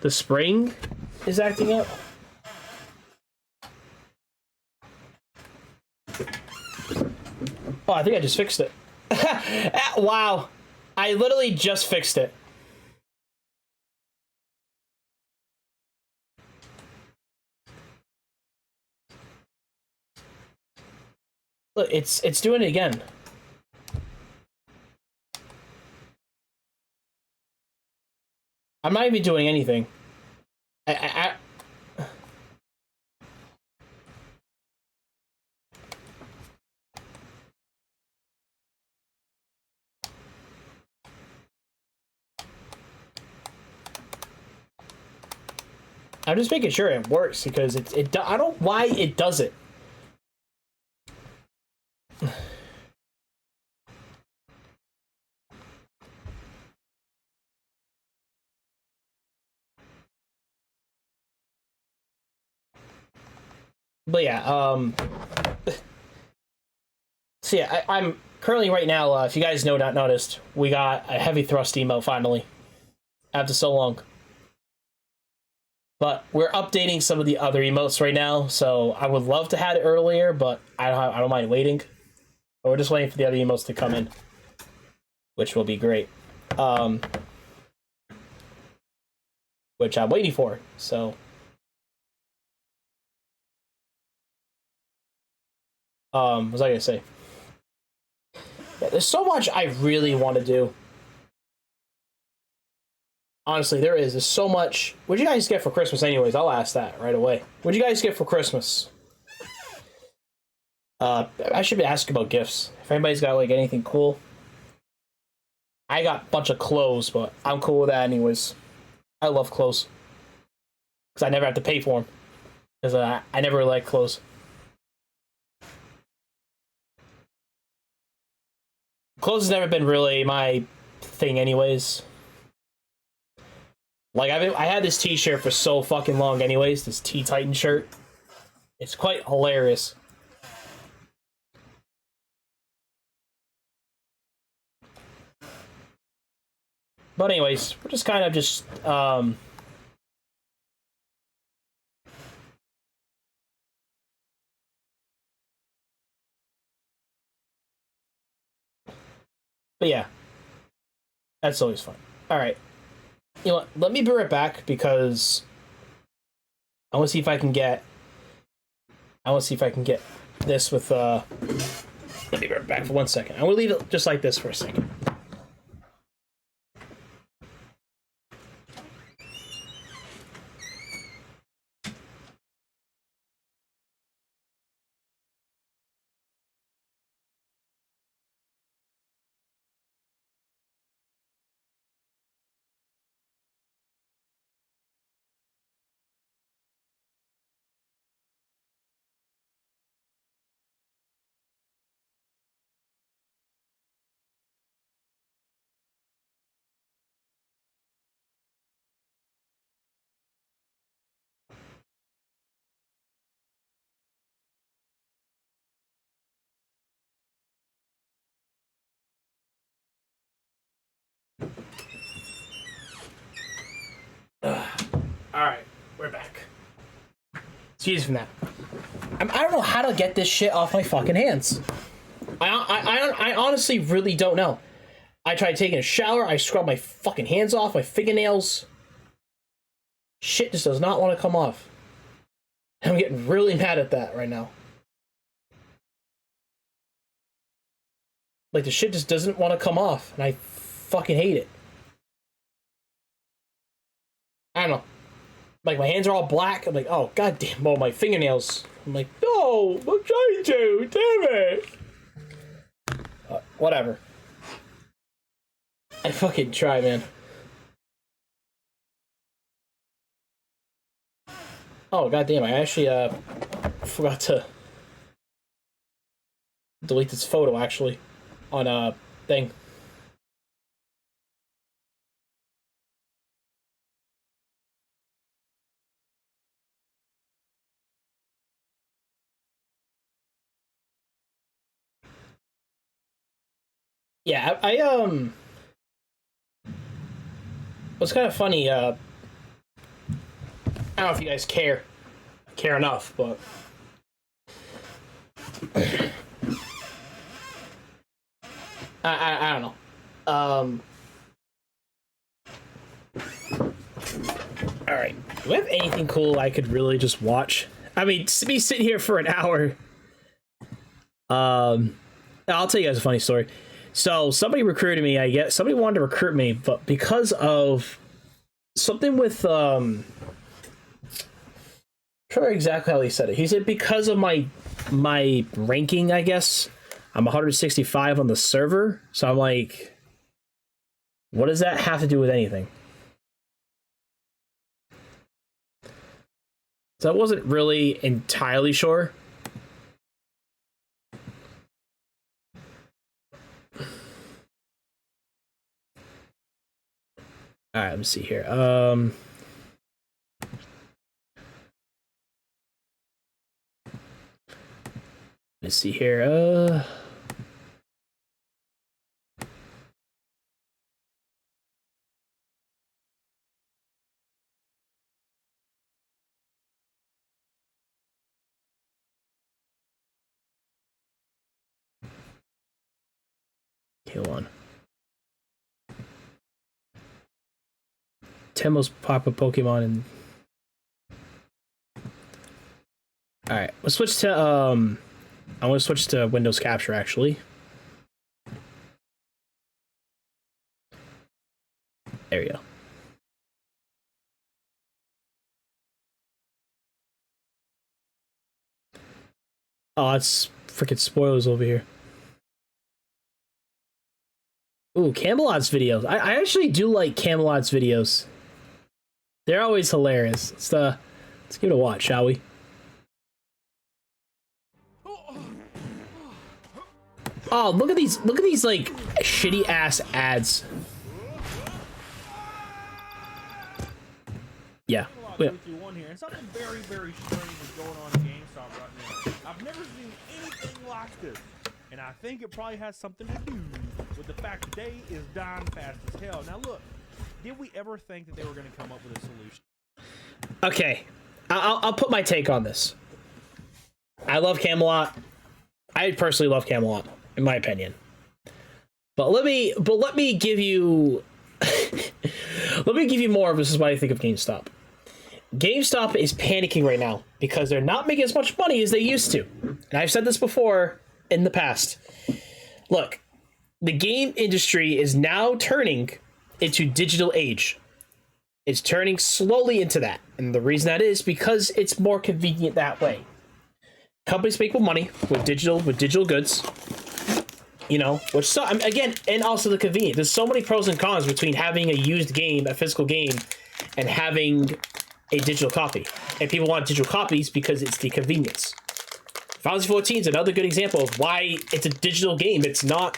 The spring is acting up. Oh, I think I just fixed it. Wow. I literally just fixed it. Look, it's doing it again. I'm not even doing anything. I'm just making sure it works because I don't know why it does it. But yeah, so yeah, I'm currently right now, if you guys not noticed, we got a heavy thrust emote finally. After so long. But we're updating some of the other emotes right now, so I would love to have it earlier, but I don't mind waiting. But we're just waiting for the other emotes to come in, which will be great. Which I'm waiting for, so... what was I gonna say? Yeah, there's so much I really want to do. Honestly, there is. There's so much. What'd you guys get for Christmas anyways? I'll ask that right away. What'd you guys get for Christmas? I should be asking about gifts. If anybody's got, like, anything cool. I got a bunch of clothes, but I'm cool with that anyways. I love clothes. Because I never have to pay for them. Because I never really like clothes. Clothes has never been really my thing anyways. Like, I had this t-shirt for so fucking long anyways, this T-Titan shirt. It's quite hilarious. But anyways, we're just kind of just, but yeah. That's always fun. Alright. You know what? Let me be right back because I want to see if I can get this with let me be right back for 1 second. I'm gonna leave it just like this for a second. Alright, we're back. Excuse me for that. I don't know how to get this shit off my fucking hands. I honestly really don't know. I tried taking a shower, I scrubbed my fucking hands off, my fingernails. Shit just does not want to come off. I'm getting really mad at that right now. Like, the shit just doesn't want to come off, and I fucking hate it. I don't know. Like, my hands are all black. I'm like, oh, goddamn. Oh, my fingernails. I'm like, no, I'm trying to. Damn it. Whatever. I fucking try, man. Oh, goddamn. I actually, forgot to delete this photo, actually, on a thing. Yeah, I what's kind of funny, I don't know if you guys care enough, but I don't know. All right. Do we have anything cool I could really just watch? I mean, to be sitting here for an hour. I'll tell you guys a funny story. So somebody recruited me. I guess somebody wanted to recruit me, but because of something with I'm sure exactly how he said it. He said because of my ranking, I guess I'm 165 on the server. So I'm like, what does that have to do with anything? So I wasn't really entirely sure. All right, let me see here. Let's see here. Hold on. 10 most popular Pokemon and all right, let's switch to I want to switch to Windows Capture actually. There we go. Oh, it's freaking spoilers over here. Ooh, Camelot's videos. I actually do like Camelot's videos. They're always hilarious. Let's give it a watch, shall we? Oh, look at these like shitty ass ads. Yeah. And something very, very strange is going on in GameStop right now. I've never seen anything like this. And I think it probably has something to do with the fact today is dying fast as hell. Now look, did we ever think that they were going to come up with a solution? Okay, I'll put my take on this. I love Camelot. I personally love Camelot, in my opinion. But let me give you let me give you more of this is what I think of GameStop. GameStop is panicking right now because they're not making as much money as they used to. And I've said this before in the past. Look, the game industry is now turning into digital age. It's turning slowly into that. And the reason that is because it's more convenient that way. Companies make more money with digital goods. You know, which so again, and also the convenience. There's so many pros and cons between having a used game, a physical game, and having a digital copy. And people want digital copies because it's the convenience. Final Fantasy 14 is another good example of why it's a digital game. It's not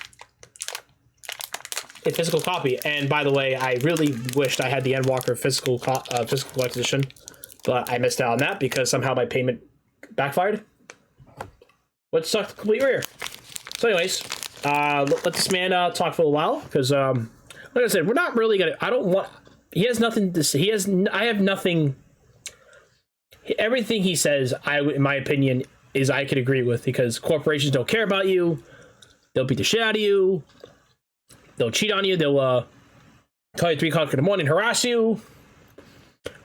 a physical copy. And by the way, I really wished I had the Endwalker physical collector's edition, but I missed out on that because somehow my payment backfired. What sucked complete rear. So anyways, let this man talk for a while because like I said, we're not really gonna. I don't want. He has nothing to say. I have nothing. Everything he says, in my opinion, is I could agree with because corporations don't care about you. They'll beat the shit out of you. They'll cheat on you. They'll call you 3 o'clock in the morning, harass you.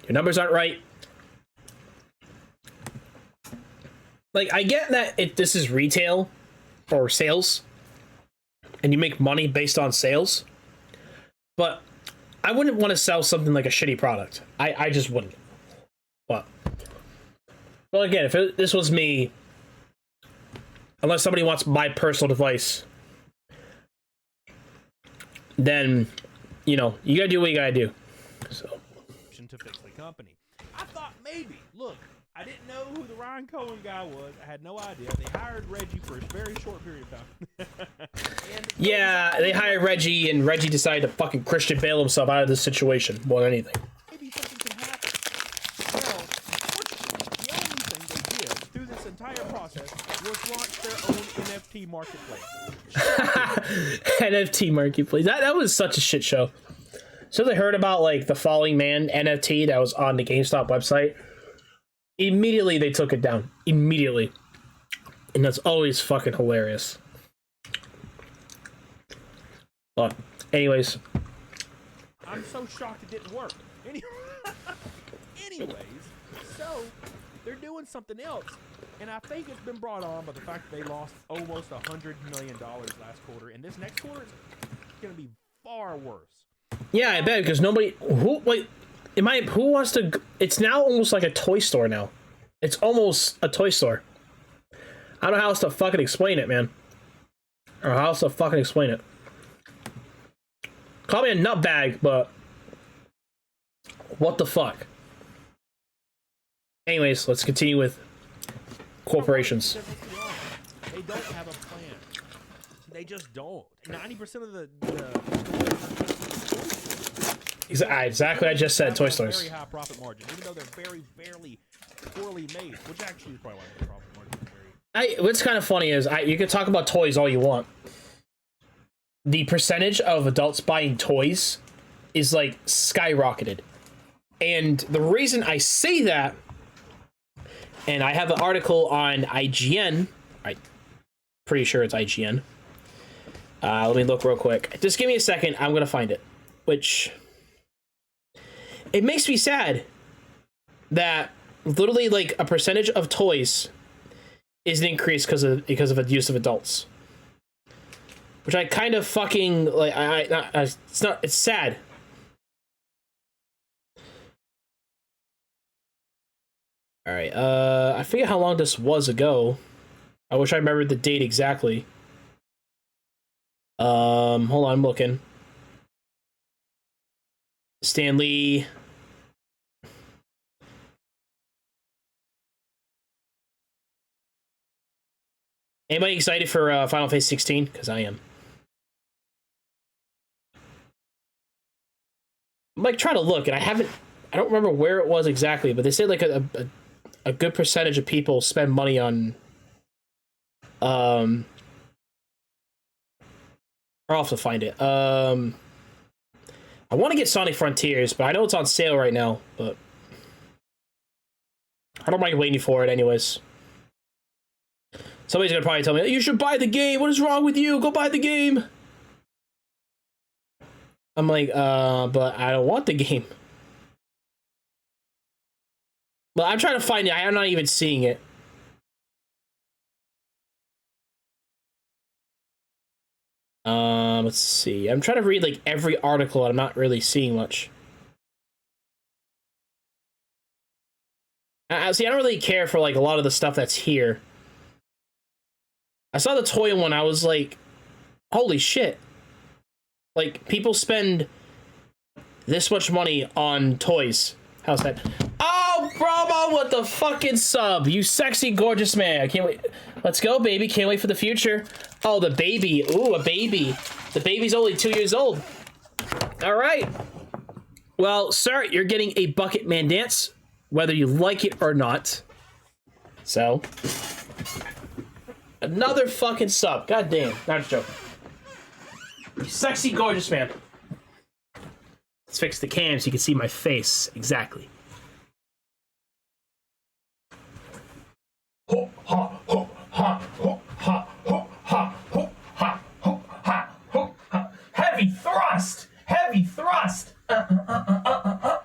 Your numbers aren't right. Like, I get that if this is retail or sales, and you make money based on sales, but I wouldn't want to sell something like a shitty product. I just wouldn't. But again, if this was me, unless somebody wants my personal device, then, you know, you gotta do what you gotta do. So. To fix the company. I thought maybe, look, I didn't know who the Ryan Cohen guy was. I had no idea. They hired Reggie for a very short period of time. Yeah, they hired Reggie, and Reggie decided to fucking Christian Bale himself out of this situation more than anything. Maybe something can happen. Well, unfortunately, the only thing they did through this entire process was launch their own NFT marketplace. NFT marketplace. That was such a shit show. So they heard about like the Falling Man NFT that was on the GameStop website. Immediately they took it down. Immediately. And that's always fucking hilarious. But anyways. I'm so shocked it didn't work. Anyways, so they're doing something else. And I think it's been brought on by the fact that they lost almost $100 million last quarter. And this next quarter is going to be far worse. Yeah, I bet, because nobody... Who wants to... It's now almost like a toy store now. It's almost a toy store. I don't know how else to fucking explain it, man. Or how else to fucking explain it. Call me a nutbag, but... What the fuck? Anyways, let's continue with corporations. They don't have a plan. They just don't. 90% of the exactly, I just said toy stores. Very high profit margin, even though they're very poorly made, which actually is probably why the profit margin is very. What's kind of funny is you can talk about toys all you want. The percentage of adults buying toys is like skyrocketed, and the reason I say that, and I have an article on IGN. I'm pretty sure it's IGN. Let me look real quick. Just give me a second. I'm gonna find it. Which it makes me sad that literally like a percentage of toys is an increase because of the use of adults. Which I kind of fucking like. It's sad. All right. I forget how long this was ago. I wish I remembered the date exactly. Hold on, I'm looking. Stan Lee. Anybody excited for Final Fantasy 16? Because I am. I'm like trying to look, and I don't remember where it was exactly, but they said like a good percentage of people spend money on I'll have to find it. I want to get Sonic Frontiers, but I know it's on sale right now, but I don't mind waiting for it anyways. Somebody's gonna probably tell me, you should buy the game, what is wrong with you? Go buy the game. I'm like, but I don't want the game. But I'm trying to find it. I'm not even seeing it. Let's see. I'm trying to read like every article and I'm not really seeing much. See, I don't really care for like a lot of the stuff that's here. I saw the toy one, I was like, holy shit. Like, people spend this much money on toys. How's that? Oh, Bravo with the fucking sub. You sexy, gorgeous man. I can't wait. Let's go, baby. Can't wait for the future. Oh, the baby. Ooh, a baby. The baby's only 2 years old. All right. Well, sir, you're getting a Bucket Man dance, whether you like it or not. So, another fucking sub. God damn. Not a joke. You sexy, gorgeous man. Let's fix the cam so you can see my face. Exactly. Ho, ha, ho, ha, ho, ha, ho, ha, ho, ha, ho, ha, ho, ha. Heavy thrust! Heavy thrust! I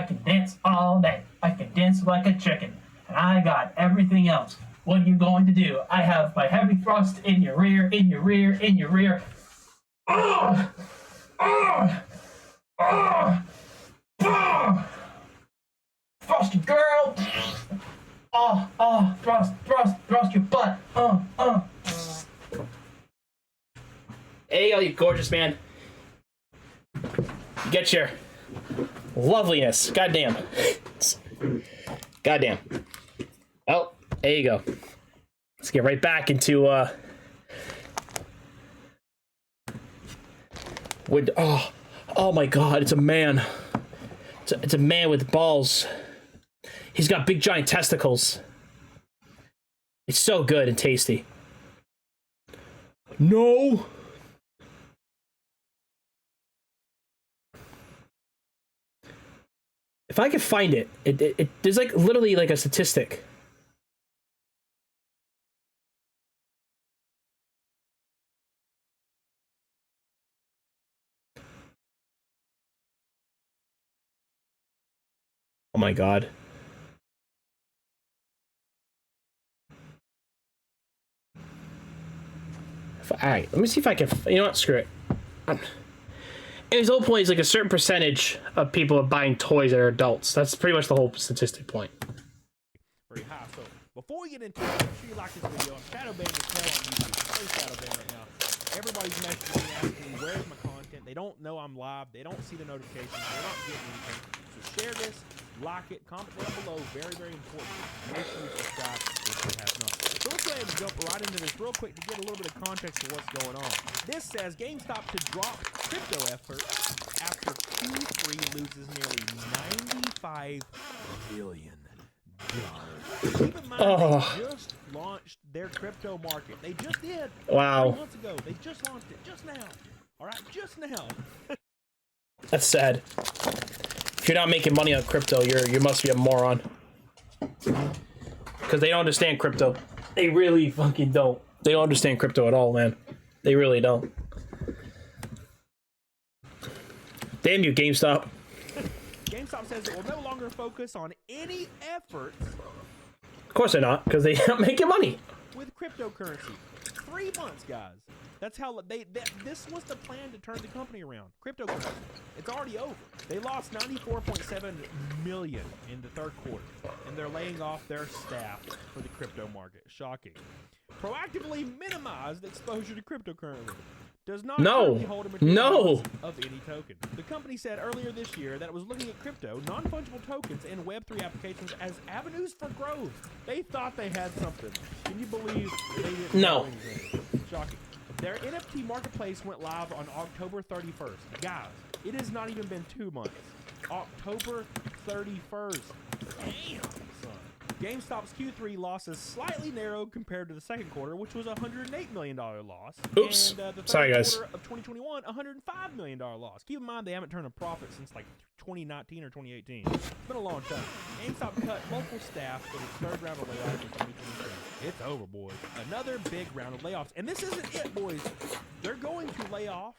can dance all day. I can dance like a chicken. And I got everything else. What are you going to do? I have my heavy thrust in your rear, in your rear, in your rear. Oh! Oh! Oh! Oh! Thrust you, girl! Oh, oh, thrust your butt. Hey, you gorgeous man. You get your loveliness. Goddamn. Goddamn. Oh, there you go. Let's get right back into oh my god, it's a man. It's a man with balls. He's got big giant testicles. It's so good and tasty. No. If I could find it, there's like literally like a statistic. Oh my god. Alright, let me see if I can. You know what? Screw it. And his whole point is like a certain percentage of people are buying toys that are adults. That's pretty much the whole statistic point. Very high. So before we get into it, make sure you like this video. I'm shadow banning this channel on YouTube. So shadow ban right now. Everybody's messaging me asking me where's my content. They don't know I'm live. They don't see the notifications. They're not getting anything. So share this, like it, comment down below. Very, very important. Make sure you subscribe if you have not. So let's go ahead and jump right into this real quick to get a little bit of context of what's going on. This says GameStop to drop crypto effort after Q3 loses nearly $95 billion. Keep in mind, they just launched their crypto market. They just did. Wow. 3 months ago. They just launched it. Just now. All right, just now. That's sad. If you're not making money on crypto, you must be a moron. Because they don't understand crypto. They really fucking don't. They don't understand crypto at all, man. They really don't. Damn you, GameStop. GameStop says it will no longer focus on any efforts. Of course they're not, because they're not making money. With cryptocurrency. 3 months, guys. That's how this was the plan to turn the company around. Cryptocurrency. It's already over. They lost $94.7 million in the third quarter, and they're laying off their staff for the crypto market. Shocking. Proactively minimize the exposure to cryptocurrency. Does not currently hold a material of any token. The company said earlier this year that it was looking at crypto, non-fungible tokens, and Web3 applications as avenues for growth. They thought they had something. Can you believe they didn't know anything? Shocking. Their NFT marketplace went live on October 31st. Guys, it has not even been 2 months. October 31st. Damn, son. GameStop's Q3 losses slightly narrowed compared to the second quarter, which was a $108 million loss. Oops. And the third Sorry, guys. quarter of 2021, a $105 million loss. Keep in mind, they haven't turned a profit since like 2019 or 2018. It's been a long time. GameStop cut multiple staff for its third round of layoffs in 2023. It's over, boys. Another big round of layoffs. And this isn't it, boys. They're going to lay off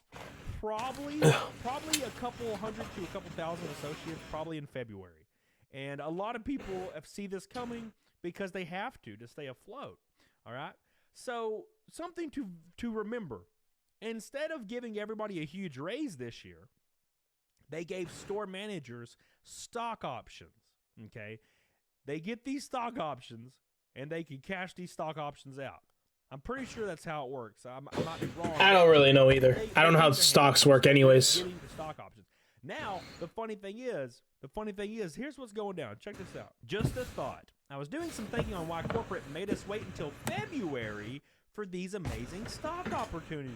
probably a couple hundred to a couple thousand associates probably in February. And a lot of people see this coming because they have to stay afloat. All right. So something to remember. Instead of giving everybody a huge raise this year, they gave store managers stock options. Okay. They get these stock options and they can cash these stock options out. I'm pretty sure that's how it works. I might be wrong. I don't really know either. I don't know how stocks work anyways. Getting the stock options. Now, the funny thing is, here's what's going down. Check this out. Just a thought. I was doing some thinking on why corporate made us wait until February for these amazing stock opportunities.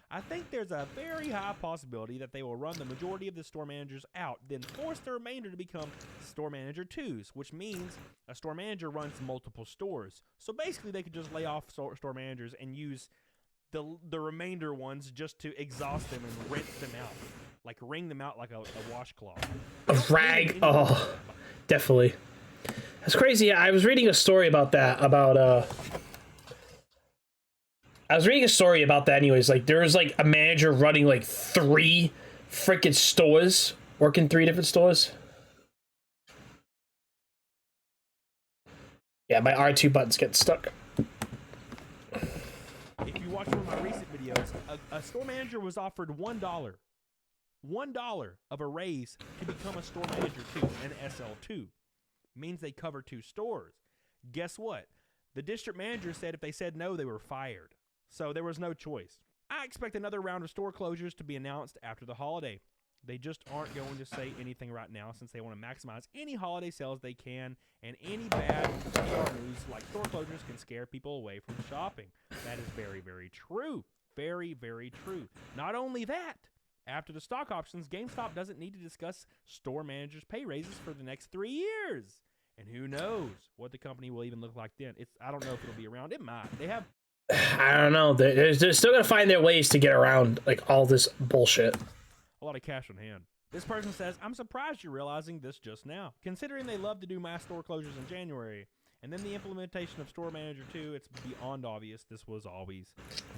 I think there's a very high possibility that they will run the majority of the store managers out, then force the remainder to become store manager 2s, which means a store manager runs multiple stores. So basically, they could just lay off store managers and use the remainder ones just to exhaust them and rinse them out. Like wring them out like a washcloth. A rag. Oh, definitely. That's crazy. I was reading a story about that. I was reading a story about that anyways. Like there was like a manager running like 3 freaking stores, working 3 different stores. Yeah, my R2 button's getting stuck. If you watch one of my recent videos, a store manager was offered $1 of a raise to become a store manager 2, an SL2. Means they cover 2 stores. Guess what? The district manager said if they said no, they were fired. So there was no choice. I expect another round of store closures to be announced after the holiday. They just aren't going to say anything right now since they want to maximize any holiday sales they can, and any bad PR news like store closures can scare people away from shopping. That is very, very true. Very, very true. Not only that, after the stock options, GameStop doesn't need to discuss store managers' pay raises for the next 3 years. And who knows what the company will even look like then. I don't know if it'll be around. It might. They have I don't know. They're still gonna find their ways to get around like all this bullshit. a lot of cash on hand. This person says, I'm surprised you're realizing this just now. Considering they love to do mass store closures in January, and then the implementation of Store Manager 2, it's beyond obvious this was always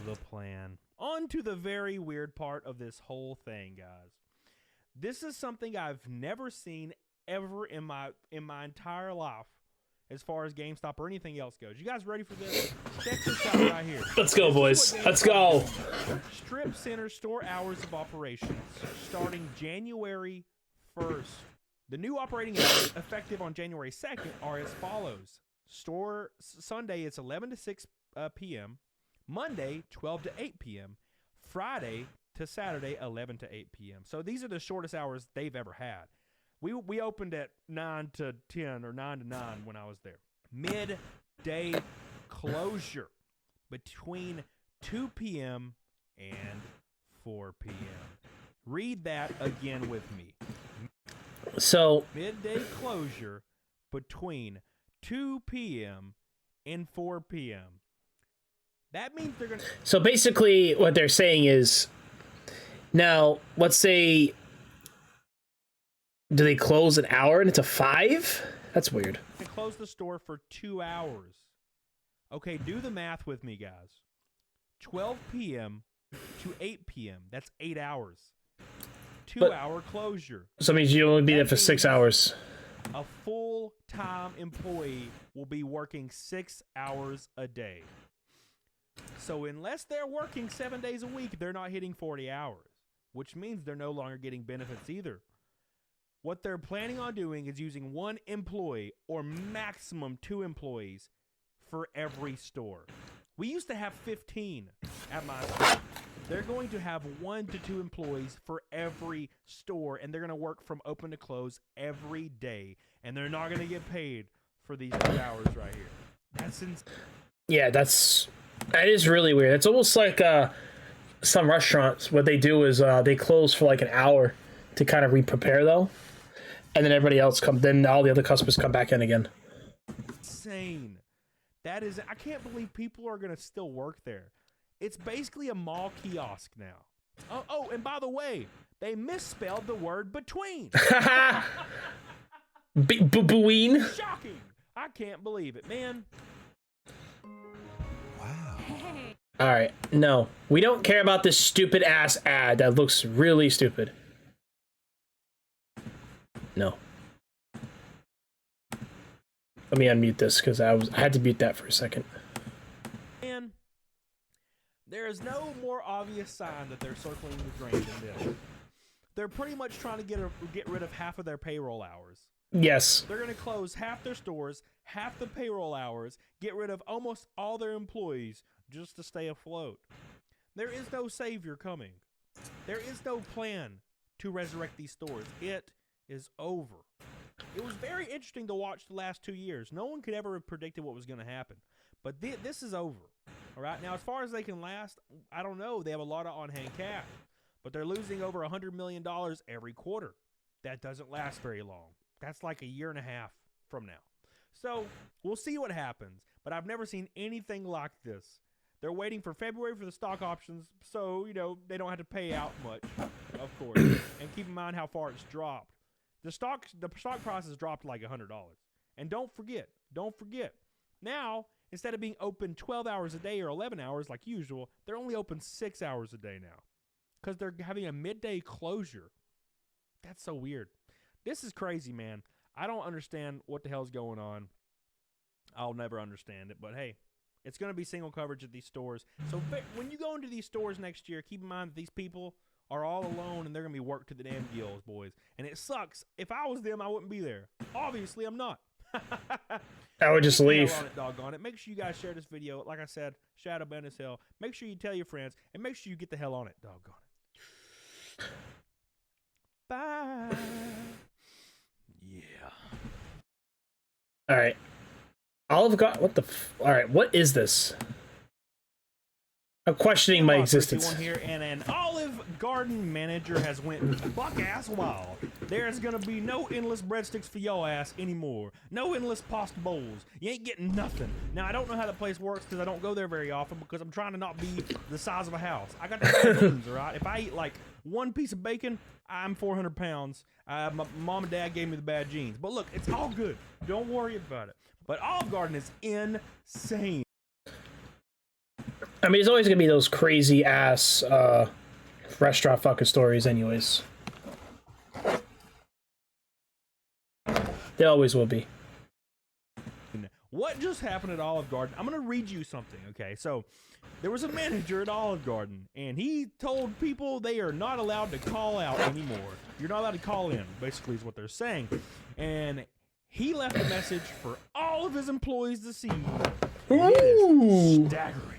the plan. On to the very weird part of this whole thing, guys. This is something I've never seen ever in my entire life as far as GameStop or anything else goes. You guys ready for this? Check this out right here. Let's go, boys. Let's go. Strip center store hours of operations starting January 1st. The new operating hours effective on January 2nd are as follows. Sunday, it's 11 to 6 p.m. Monday, 12 to 8 p.m. Friday to Saturday, 11 to 8 p.m. So these are the shortest hours they've ever had. We opened at 9 to 10 or 9 to 9 when I was there. Midday closure between 2 p.m. and 4 p.m. Read that again with me. So Midday closure between 2 p.m. and 4 p.m. That means they're going to... So basically what they're saying is, now, let's say, do they close an hour and it's a 5? That's weird. They close the store for 2 hours. Okay, do the math with me, guys. 12 p.m. to 8 p.m. That's 8 hours. 2-hour closure. So that means you only be there for 6 hours. A full-time employee will be working 6 hours a day. So unless they're working 7 days a week, they're not hitting 40 hours, which means they're no longer getting benefits either. What they're planning on doing is using 1 employee or maximum 2 employees for every store. We used to have 15 at my store. They're going to have 1 to 2 employees for every store, and they're going to work from open to close every day, and they're not going to get paid for these 2 hours right here. That's insane. Yeah, that is really weird. It's almost like some restaurants. What they do is they close for like an hour to kind of re-prepare though, and then everybody else comes. Then all the other customers come back in again. Insane. That is. I can't believe people are gonna still work there. It's basically a mall kiosk now. Oh, and by the way, they misspelled the word between. Booing. Shocking. I can't believe it, man. All right, no, we don't care about this stupid ass ad that looks really stupid. No. Let me unmute this because I had to mute that for a second. And there is no more obvious sign that they're circling the drain than this. They're pretty much trying to get rid of half of their payroll hours. Yes. They're going to close half their stores, half the payroll hours, get rid of almost all their employees just to stay afloat. There is no savior coming. There is no plan to resurrect these stores. It is over. It was very interesting to watch the last 2 years. No one could ever have predicted what was going to happen. But this is over. All right. Now, as far as they can last, I don't know. They have a lot of on-hand cash. But they're losing over $100 million every quarter. That doesn't last very long. That's like a year and a half from now. So we'll see what happens. But I've never seen anything like this. They're waiting for February for the stock options, so, they don't have to pay out much, of course. And keep in mind how far it's dropped. The stock price has dropped like $100. And don't forget, now, instead of being open 12 hours a day or 11 hours like usual, they're only open 6 hours a day now. Because they're having a midday closure. That's so weird. This is crazy, man. I don't understand what the hell's going on. I'll never understand it, but hey. It's going to be single coverage at these stores. So when you go into these stores next year, keep in mind that these people are all alone and they're going to be worked to the damn gills, boys. And it sucks. If I was them, I wouldn't be there. Obviously, I'm not. I would just leave. On it, doggone it. Make sure you guys share this video. Like I said, shadow ban as hell. Make sure you tell your friends. And make sure you get the hell on it, doggone it. Bye. Yeah. All right. Olive got what the? All right, what is this? I'm questioning my existence. One here, and an Olive Garden manager has went buck-ass wild. There's gonna be no endless breadsticks for your ass anymore. No endless pasta bowls. You ain't getting nothing. Now, I don't know how the place works because I don't go there very often because I'm trying to not be the size of a house. I got the bones, all right? If I eat like one piece of bacon, I'm 400 pounds. My mom and dad gave me the bad genes. But look, it's all good. Don't worry about it. But Olive Garden is insane. I mean, there's always gonna be those crazy ass restaurant fucking stories, anyways. There always will be. What just happened at Olive Garden? I'm gonna read you something, okay? So, there was a manager at Olive Garden, and he told people they are not allowed to call out anymore. You're not allowed to call in, basically, is what they're saying. And he left a message for all of his employees to see. It is staggering.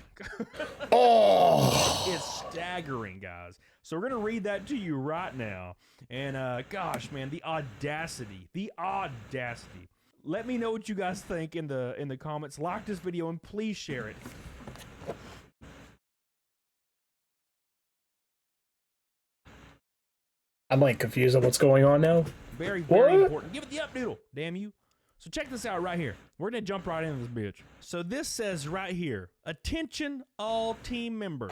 Oh, it's staggering, guys. So we're gonna read that to you right now. And gosh, man, the audacity. Let me know what you guys think in the comments. Like this video and please share it. I'm like confused on what's going on now. Very What? important. Give it the up doodle, damn you. So check this out right here. We're gonna jump right into this bitch. So this says right here, attention all team members.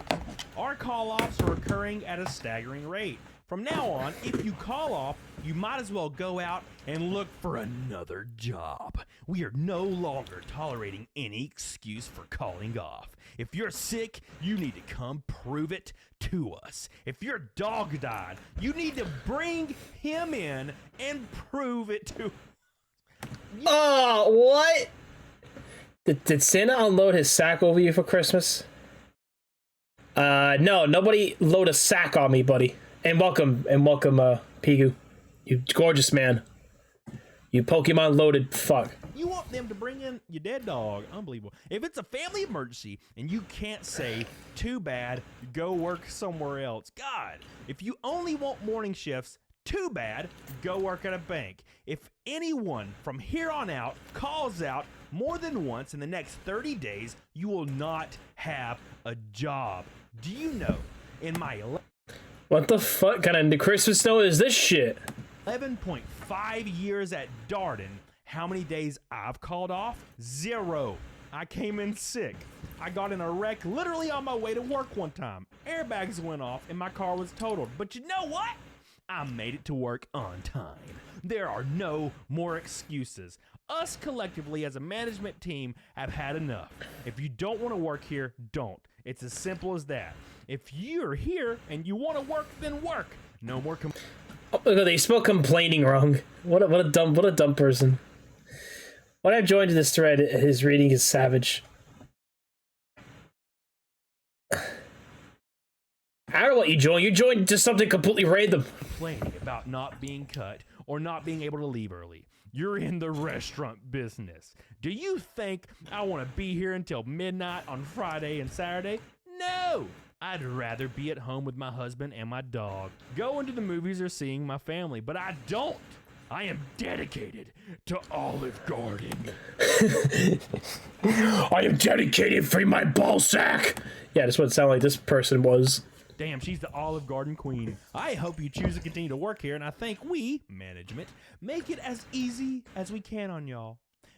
Our call-offs are occurring at a staggering rate. From now on, if you call off, you might as well go out and look for another job. We are no longer tolerating any excuse for calling off. If you're sick, you need to come prove it to us. If your dog died, you need to bring him in and prove it to us. Oh, what? Did Santa unload his sack over you for Christmas? No, nobody load a sack on me, buddy. And welcome, Pigu. You gorgeous man. You Pokemon loaded fuck. You want them to bring in your dead dog. Unbelievable. If it's a family emergency and you can't say, too bad, go work somewhere else. God, if you only want morning shifts, too bad, go work at a bank. If anyone from here on out calls out more than once in the next 30 days, you will not have a job. Do you know, in my What the fuck kind of Christmas snow is this shit? 11.5 years at Darden, how many days I've called off? 0. I came in sick. I got in a wreck literally on my way to work one time. Airbags went off and my car was totaled. But you know what? I made it to work on time. There are no more excuses. Us collectively as a management team have had enough. If you don't want to work here, don't. It's as simple as that. If you're here and you want to work, then work. No more they spelled complaining wrong. What a dumb person. When I joined this thread, his reading is savage. I don't know what you joined. You joined just something completely random. Complaining about not being cut or not being able to leave early. You're in the restaurant business. Do you think I want to be here until midnight on Friday and Saturday? No! I'd rather be at home with my husband and my dog, going to the movies or seeing my family, but I don't. I am dedicated to Olive Garden. I am dedicated for my ball sack. Yeah, that's what it sounded like this person was. Damn, she's the Olive Garden queen. I hope you choose to continue to work here, and I think we, management, make it as easy as we can on y'all.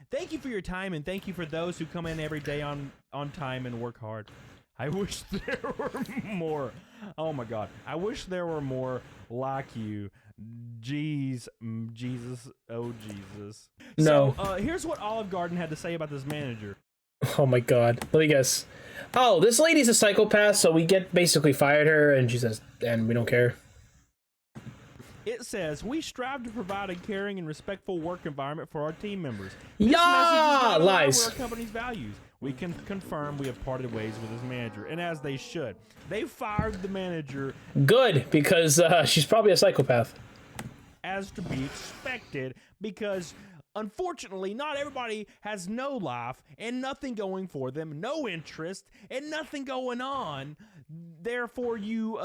Thank you for your time, and thank you for those who come in every day on time and work hard. I wish there were more. Oh my God. I wish there were more like you. Jeez, Jesus, oh Jesus. No. So, here's what Olive Garden had to say about this manager. Oh my God. Let me guess. Oh, this lady's a psychopath, so we basically fired her, and she says, and we don't care. It says, we strive to provide a caring and respectful work environment for our team members. Yeah, lies. Our company's values. We can confirm we have parted ways with this manager, and as they should. They fired the manager. Good, because she's probably a psychopath. As to be expected, because unfortunately, not everybody has no life and nothing going for them, no interest and nothing going on. Therefore, you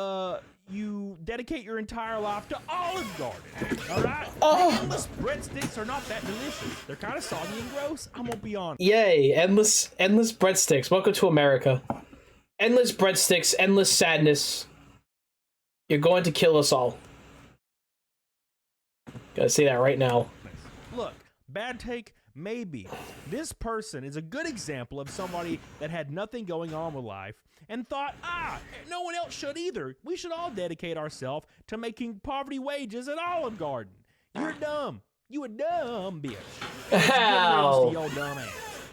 dedicate your entire life to Olive Garden. All right? Oh. Endless breadsticks are not that delicious. They're kind of soggy and gross. I'm gonna be honest. Yay, endless breadsticks. Welcome to America. Endless breadsticks, endless sadness. You're going to kill us all. Gotta say that right now. Look, bad take, maybe. This person is a good example of somebody that had nothing going on with life and thought, no one else should either. We should all dedicate ourselves to making poverty wages at Olive Garden. You're dumb. You a dumb bitch. How? Your dumb ass.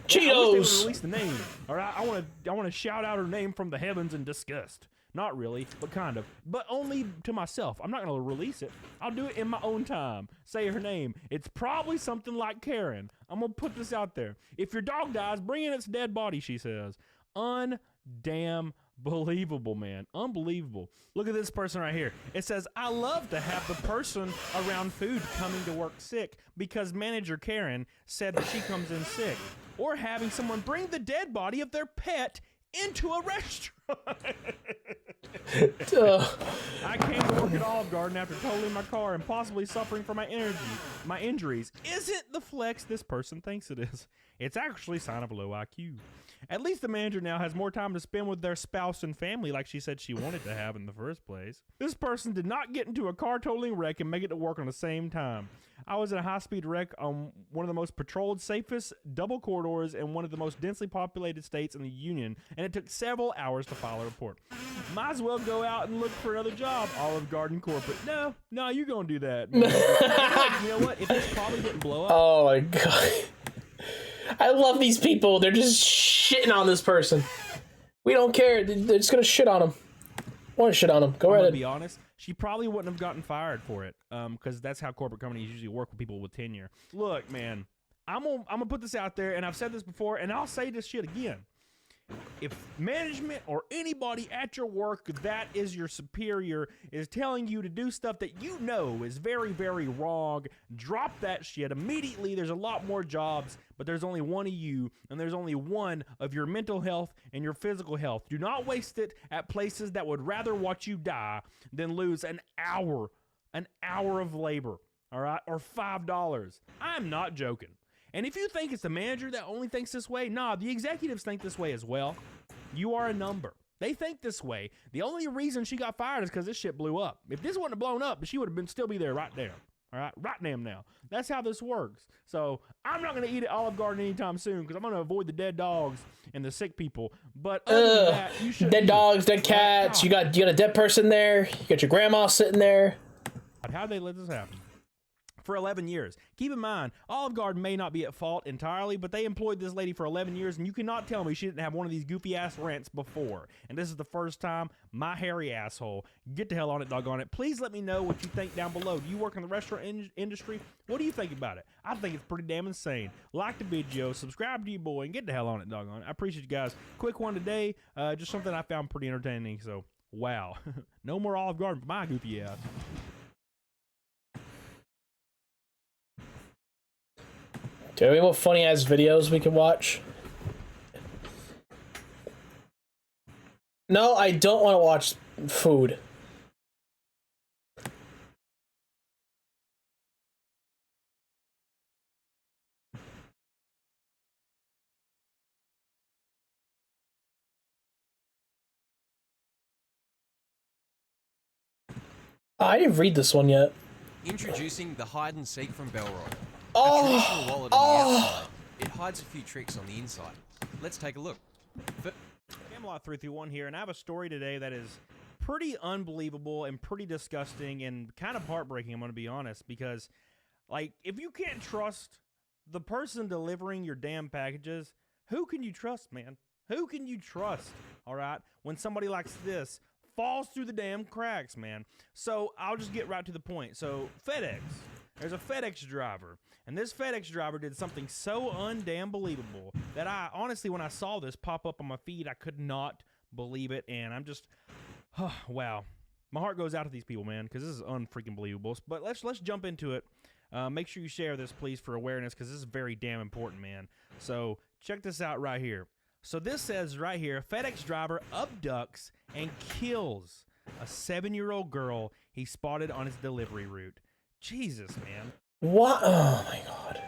Cheetos. I wish they would release the name. All right, I want to shout out her name from the heavens in disgust. Not really, but kind of. But only to myself. I'm not going to release it. I'll do it in my own time. Say her name. It's probably something like Karen. I'm going to put this out there. If your dog dies, bring in its dead body, she says. Undamn believable, man. Unbelievable. Look at this person right here. It says, I love to have the person around food coming to work sick because manager Karen said that she comes in sick. Or having someone bring the dead body of their pet into a restaurant. I came to work at Olive Garden after totaling my car and possibly suffering from my injuries. Isn't the flex this person thinks it is? It's actually a sign of low IQ. At least the manager now has more time to spend with their spouse and family like she said she wanted to have in the first place. This person did not get into a car totaling wreck and make it to work on the same time. I was in a high-speed wreck on one of the most patrolled, safest double corridors in one of the most densely populated states in the Union, and it took several hours to file a report. Might as well go out and look for another job, Olive Garden corporate. No, you're gonna do that. Man. You know what? If this probably didn't blow up. Oh my god. I love these people. They're just shitting on this person. We don't care. They're just gonna shit on him. Want to shit on him? Go right ahead. To be honest, she probably wouldn't have gotten fired for it, because that's how corporate companies usually work with people with tenure. Look, man, I'm gonna put this out there, and I've said this before, and I'll say this shit again. If management or anybody at your work that is your superior is telling you to do stuff that you know is very, very wrong, drop that shit immediately. There's a lot more jobs, but there's only one of you, and there's only one of your mental health and your physical health. Do not waste it at places that would rather watch you die than lose an hour of labor, all right, or $5. I'm not joking. And if you think it's the manager that only thinks this way, nah, the executives think this way as well. You are a number. They think this way. The only reason she got fired is because this shit blew up. If this wouldn't have blown up, she would have still be there right there. All right, right damn now. That's how this works. So I'm not going to eat at Olive Garden anytime soon because I'm going to avoid the dead dogs and the sick people. But other than that, you should dead dogs, dead cats. You got a dead person there. You got your grandma sitting there. How'd they let this happen? For 11 years. Keep in mind, Olive Garden may not be at fault entirely, but they employed this lady for 11 years, and you cannot tell me she didn't have one of these goofy-ass rants before. And this is the first time, my hairy asshole. Get the hell on it, doggone it. Please let me know what you think down below. Do you work in the restaurant industry? What do you think about it? I think it's pretty damn insane. Like the video, subscribe to your boy, and get the hell on it, doggone it. I appreciate you guys. Quick one today, just something I found pretty entertaining, so wow. No more Olive Garden for my goofy ass. Do you have any more funny ass videos we can watch? No, I don't want to watch food. I didn't read this one yet. Introducing the hide and seek from Belroy. Oh, A traditional wallet on the outside. It hides a few tricks on the inside. Let's take a look. Camelot 331 here, and I have a story today that is pretty unbelievable and pretty disgusting and kind of heartbreaking, I'm going to be honest, because, like, if you can't trust the person delivering your damn packages, who can you trust, man? Who can you trust, all right, when somebody like this falls through the damn cracks, man? So I'll just get right to the point. So FedEx, there's a FedEx driver, and this FedEx driver did something so undamn believable that I honestly, when I saw this pop up on my feed, I could not believe it, and I'm just, wow. My heart goes out to these people, man, because this is unfreaking believable. But let's jump into it. Make sure you share this, please, for awareness, because this is very damn important, man. So check this out right here. So this says right here, FedEx driver abducts and kills a 7-year-old girl he spotted on his delivery route. Jesus, man. What? Oh my god.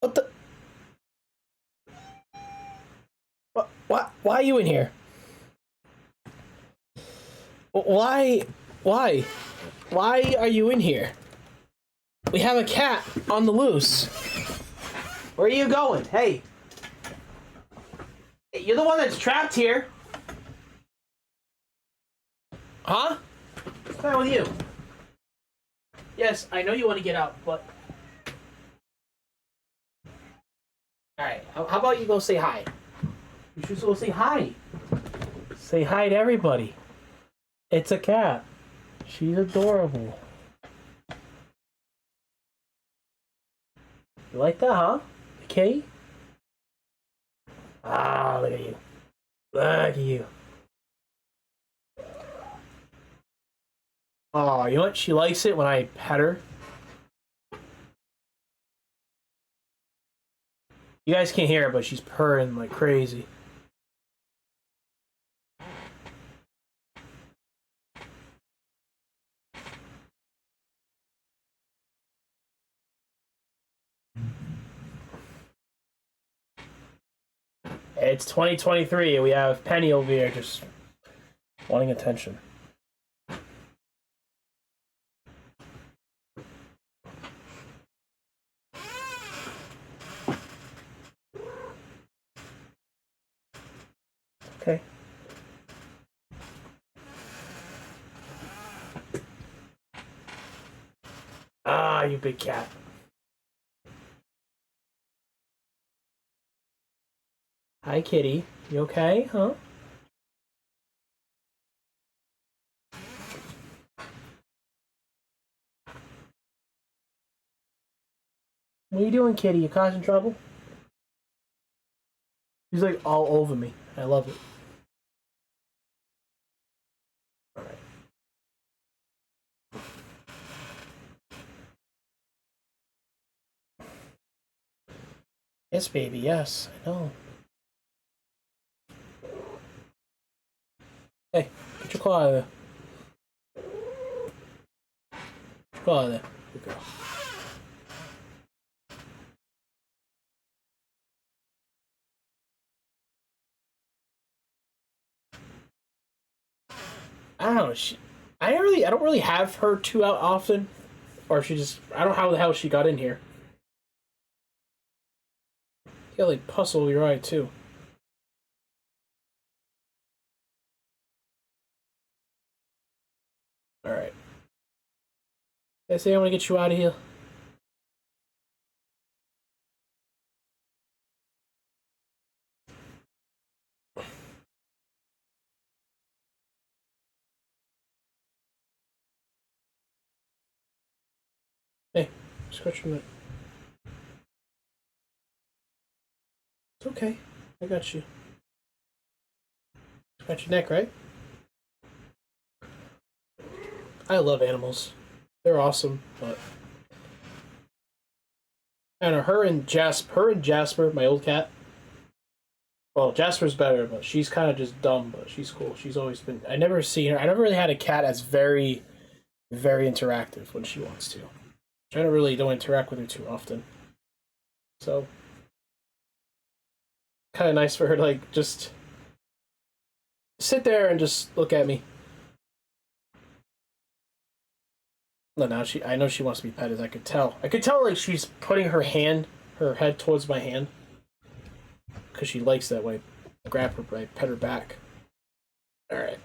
What the? Why are you in here? Why? Why? Why are you in here? We have a cat on the loose. Where are you going? Hey. You're the one that's trapped here. Huh? What's the matter with you? Yes, I know you want to get out, but... Alright, how about you go say hi? You should go say hi. Say hi to everybody. It's a cat. She's adorable. You like that, huh? Okay? Ah, look at you. Look at you. Oh, you know what? She likes it when I pet her. You guys can't hear it, but she's purring like crazy. It's 2023 and we have Penny over here just wanting attention. Okay. Ah, you big cat. Hi, kitty. You okay, huh? What are you doing, kitty? You causing trouble? He's like all over me. I love it. Alright. Yes, baby, yes. I know. Hey, get your claw out of there. Get your claw out of there. Good girl. I don't know. I don't really have her too out often, or she just. I don't know how the hell she got in here. You got like pus over your eye too. All right. I say I want to get you out of here. Hey, scratch your neck. It's okay. I got you. Scratch your neck, right? I love animals. They're awesome, but I don't know, her and Jasper, my old cat. Well, Jasper's better, but she's kind of just dumb, but she's cool. She's always been. I never seen her. I never really had a cat that's very, very interactive when she wants to. I don't interact with her too often. So, kind of nice for her to like just sit there and just look at me. No, now I know she wants to be petted. I could tell. I could tell like she's putting her head towards my hand, because she likes that way. Grab her, pet her back. All right.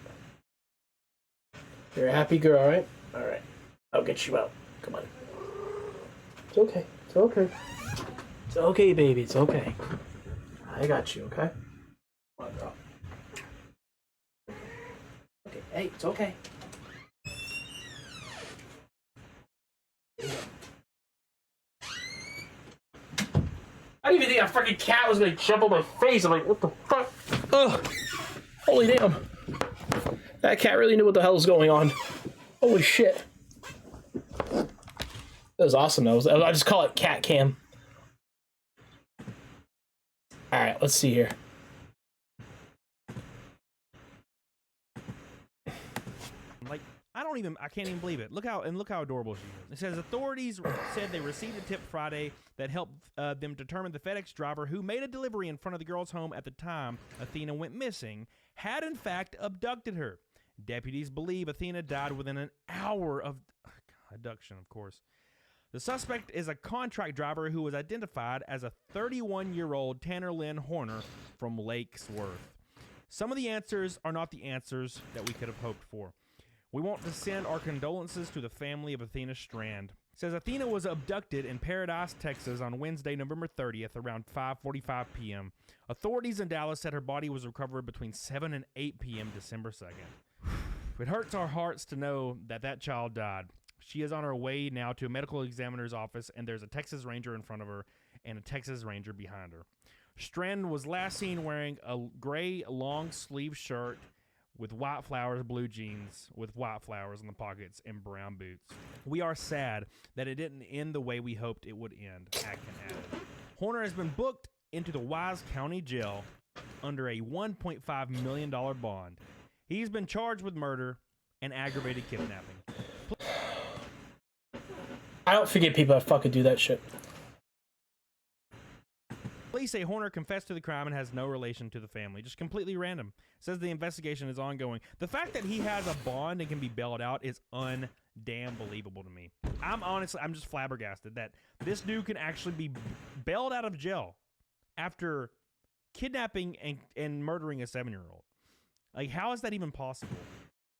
You're a happy girl, right? All right. I'll get you out. Come on. It's okay. It's okay. It's okay, baby. It's okay. I got you, okay? Come on, girl. Okay. Hey, it's okay. I didn't even think a freaking cat was gonna jump on my face. I'm like, what the fuck? Ugh. Holy damn. That cat really knew what the hell was going on. Holy shit. That was awesome. I just call it cat cam. Alright, let's see here. Like, I can't even believe it. Look how adorable she is. It says authorities said they received a tip Friday that helped them determine the FedEx driver who made a delivery in front of the girl's home at the time Athena went missing had in fact abducted her. Deputies believe Athena died within an hour of abduction, of course. The suspect is a contract driver who was identified as a 31-year-old Tanner Lynn Horner from Lakes Worth. Some of the answers are not the answers that we could have hoped for. We want to send our condolences to the family of Athena Strand. It says Athena was abducted in Paradise, Texas on Wednesday, November 30th around 5:45 p.m. Authorities in Dallas said her body was recovered between 7 and 8 p.m. December 2nd. It hurts our hearts to know that child died. She is on her way now to a medical examiner's office, and there's a Texas Ranger in front of her and a Texas Ranger behind her. Strand was last seen wearing a gray long-sleeve shirt with white flowers, blue jeans with white flowers in the pockets, and brown boots. We are sad that it didn't end the way we hoped it would end, Atkin added. Horner has been booked into the Wise County Jail under a $1.5 million bond. He's been charged with murder and aggravated kidnapping. I don't forget people that fucking do that shit. Police say Horner confessed to the crime and has no relation to the family. Just completely random. Says the investigation is ongoing. The fact that he has a bond and can be bailed out is undamn believable to me. I'm just flabbergasted that this dude can actually be bailed out of jail after kidnapping and murdering a 7-year-old. Like, how is that even possible?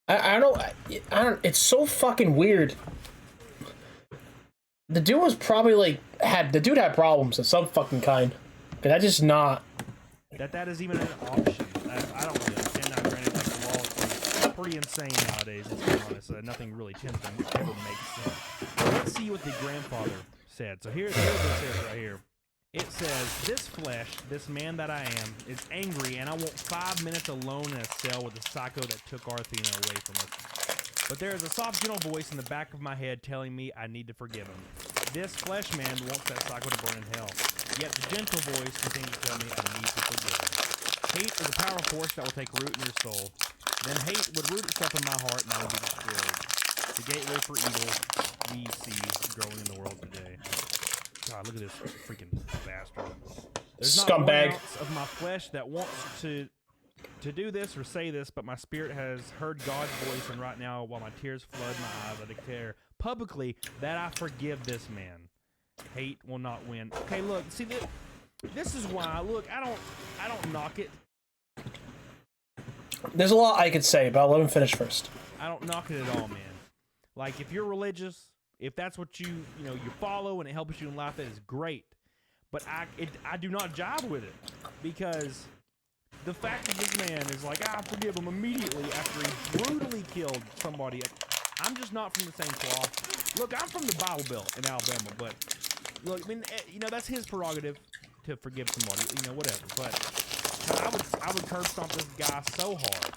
I don't. It's so fucking weird. The dude was probably like the dude had problems of some fucking kind. But that's just not. That is even an option. I don't really understand that. Granted, like, the law is pretty insane nowadays, let's be honest. Nothing really tends to ever make sense. Let's see what the grandfather said. So here's what it says right here. It says, "This flesh, this man that I am, is angry, and I want 5 minutes alone in a cell with the psycho that took our Athena away from us. But there is a soft, gentle voice in the back of my head telling me I need to forgive him. This flesh man wants that psycho to burn in hell. Yet the gentle voice continues to tell me I need to forgive him. Hate is a powerful force that will take root in your soul. Then hate would root itself in my heart and I will be destroyed. The gateway for evil we see growing in the world today." God, look at this freaking bastard. There's not Scumbag. 1 ounce of my flesh that wants to do this or say this, but my spirit has heard God's voice, and right now, while my tears flood my eyes, I declare publicly that I forgive this man. Hate will not win. Okay, look, see, this is why, look, I don't knock it. There's a lot I could say, but I'll let him finish first. I don't knock it at all, man. Like, if you're religious, if that's what you follow and it helps you in life, that is great. But I do not jive with it, because the fact that this man is like, I forgive him immediately after he brutally killed somebody. I'm just not from the same cloth. Look, I'm from the Bible Belt in Alabama, but look, I mean, that's his prerogative to forgive somebody, whatever. But I would curb stomp this guy so hard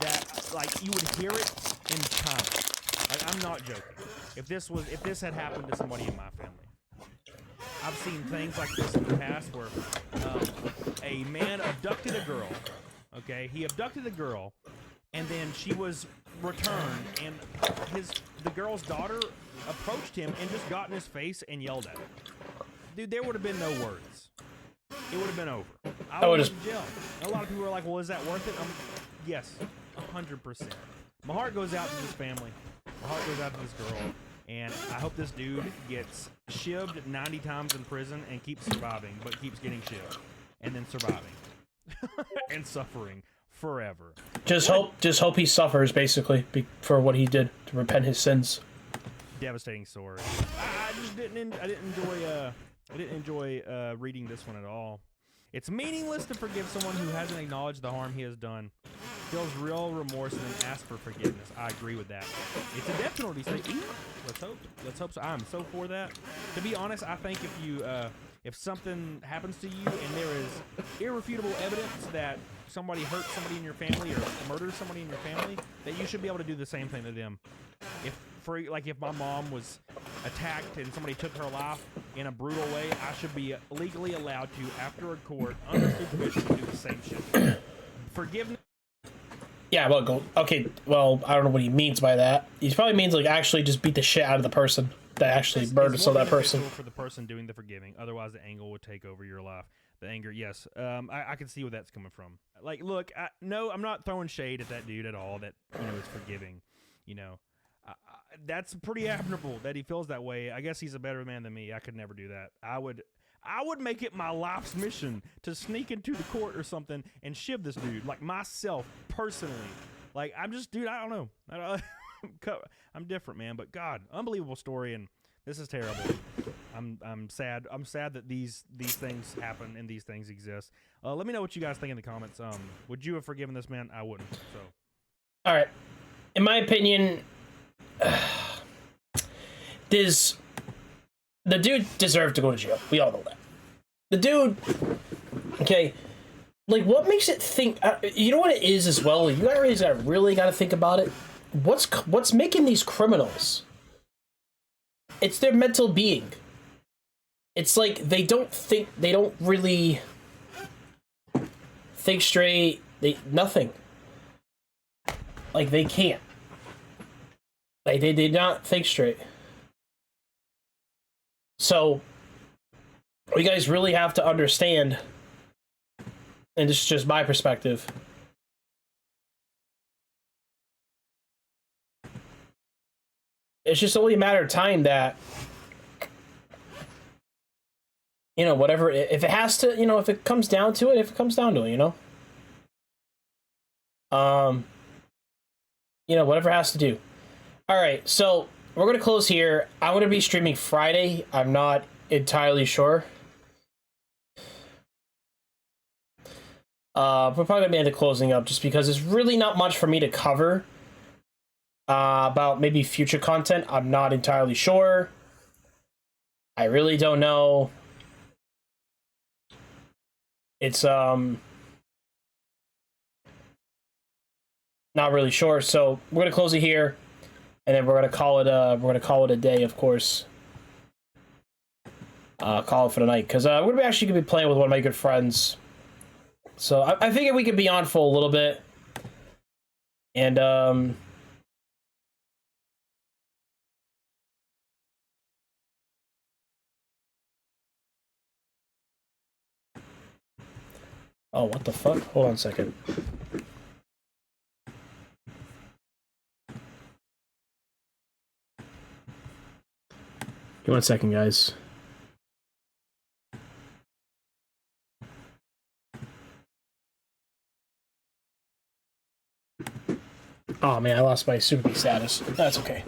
that, like, you would hear it in China. Like, I'm not joking. If this had happened to somebody in my family, I've seen things like this in the past where a man abducted a girl. Okay, he abducted a girl, and then she was returned, and the girl's daughter approached him and just got in his face and yelled at him. Dude, there would have been no words. It would have been over. I would have been in jail. A lot of people are like, "Well, is that worth it?" Yes, 100%. My heart goes out to this family. My heart goes out to this girl. And I hope this dude gets shivved 90 times in prison and keeps surviving, but keeps getting shivved. And then surviving. And suffering forever. Just hope he suffers, basically, for what he did to repent his sins. Devastating story. I didn't enjoy reading this one at all. It's meaningless to forgive someone who hasn't acknowledged the harm he has done. Feels real remorse and then asks for forgiveness. I agree with that. It's a death penalty. Let's hope so. I'm so for that. To be honest, I think if something happens to you and there is irrefutable evidence that somebody hurt somebody in your family or murdered somebody in your family, that you should be able to do the same thing to them. If my mom was attacked and somebody took her life in a brutal way, I should be legally allowed to, after a court, under supervision, do the same shit. Forgiveness. Yeah, well, go. Okay, well, I don't know what he means by that. He probably means like actually just beat the shit out of the person that actually murdered so that person. For the person doing the forgiving, otherwise the anger would take over your life. The anger, yes. I can see where that's coming from. Like, look, no, I'm not throwing shade at that dude at all. That is forgiving. That's pretty admirable that he feels that way. I guess he's a better man than me. I could never do that. I would make it my life's mission to sneak into the court or something and shiv this dude, like myself personally. Like, I'm just, dude, I don't know. I'm different, man. But God, unbelievable story, and this is terrible. I'm sad. I'm sad that these things happen and these things exist. Let me know what you guys think in the comments. Would you have forgiven this man? I wouldn't. So, all right. In my opinion, the dude deserved to go to jail. We all know that. The dude, okay, like what makes it think? You know what it is as well. You guys really got to think about it. What's making these criminals? It's their mental being. It's like they don't really think straight. Nothing. Like they can't. Like they did not think straight. So you guys really have to understand, and this is just my perspective. It's just only a matter of time that, whatever, if it has to, if it comes down to it, whatever it has to do. All right, so we're going to close here. I'm going to be streaming Friday. I'm not entirely sure. We're probably going to be end up closing up just because there's really not much for me to cover about maybe future content. I'm not entirely sure. I really don't know. It's not really sure. So we're going to close it here. And then we're gonna call it a day, of course. Call it for the night, because we're gonna be playing with one of my good friends. So I figured we could be on for a little bit, and oh, what the fuck? Hold on a second. Give me 1 second, guys. Oh man, I lost my Super B status. That's okay.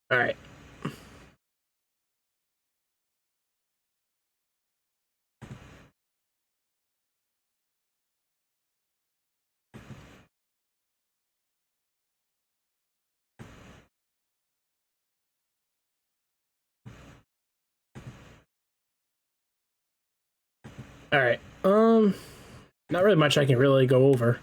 All right. All right. Not really much I can really go over.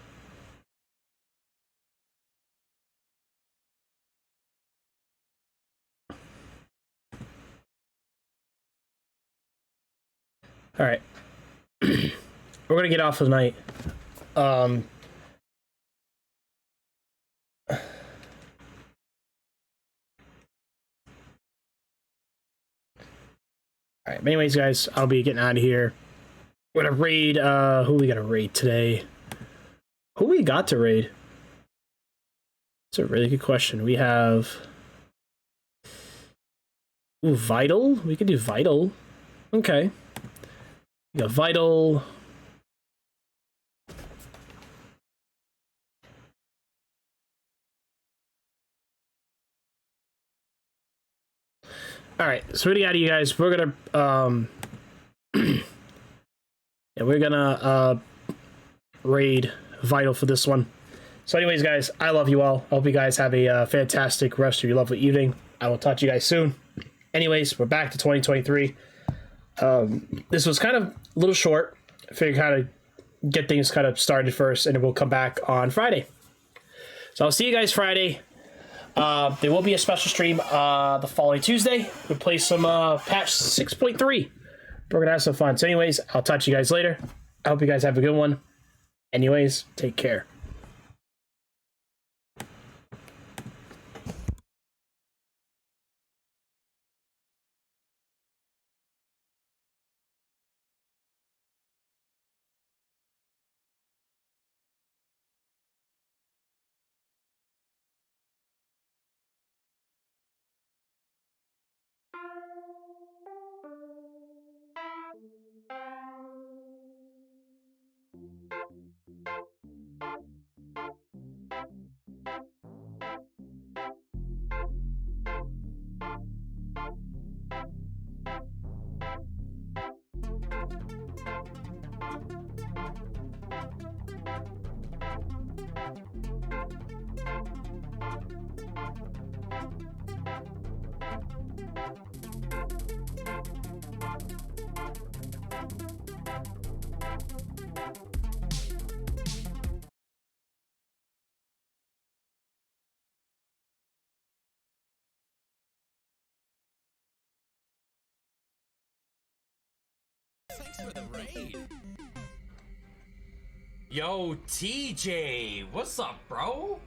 All right. We're gonna get off for the night. All right. But anyways, guys, I'll be getting out of here. We're gonna raid. Who we gotta raid today? Who we got to raid? That's a really good question. We have. Ooh, Vital. We could do Vital. Okay. We got Vital. All right, so what do you got, you guys? We're gonna yeah, we're gonna raid Vital for this one. So anyways, guys, I love you all. I hope you guys have a fantastic rest of your lovely evening. I will talk to you guys soon. Anyways, we're back to 2023. This was kind of a little short. I figured kind of get things kind of started first, and then we'll come back on Friday. So I'll see you guys Friday. There will be a special stream the following Tuesday. We'll play some patch 6.3. We're going to have some fun. So anyways, I'll talk to you guys later. I hope you guys have a good one. Anyways, take care. Thanks for the raid. Yo, TJ, what's up, bro?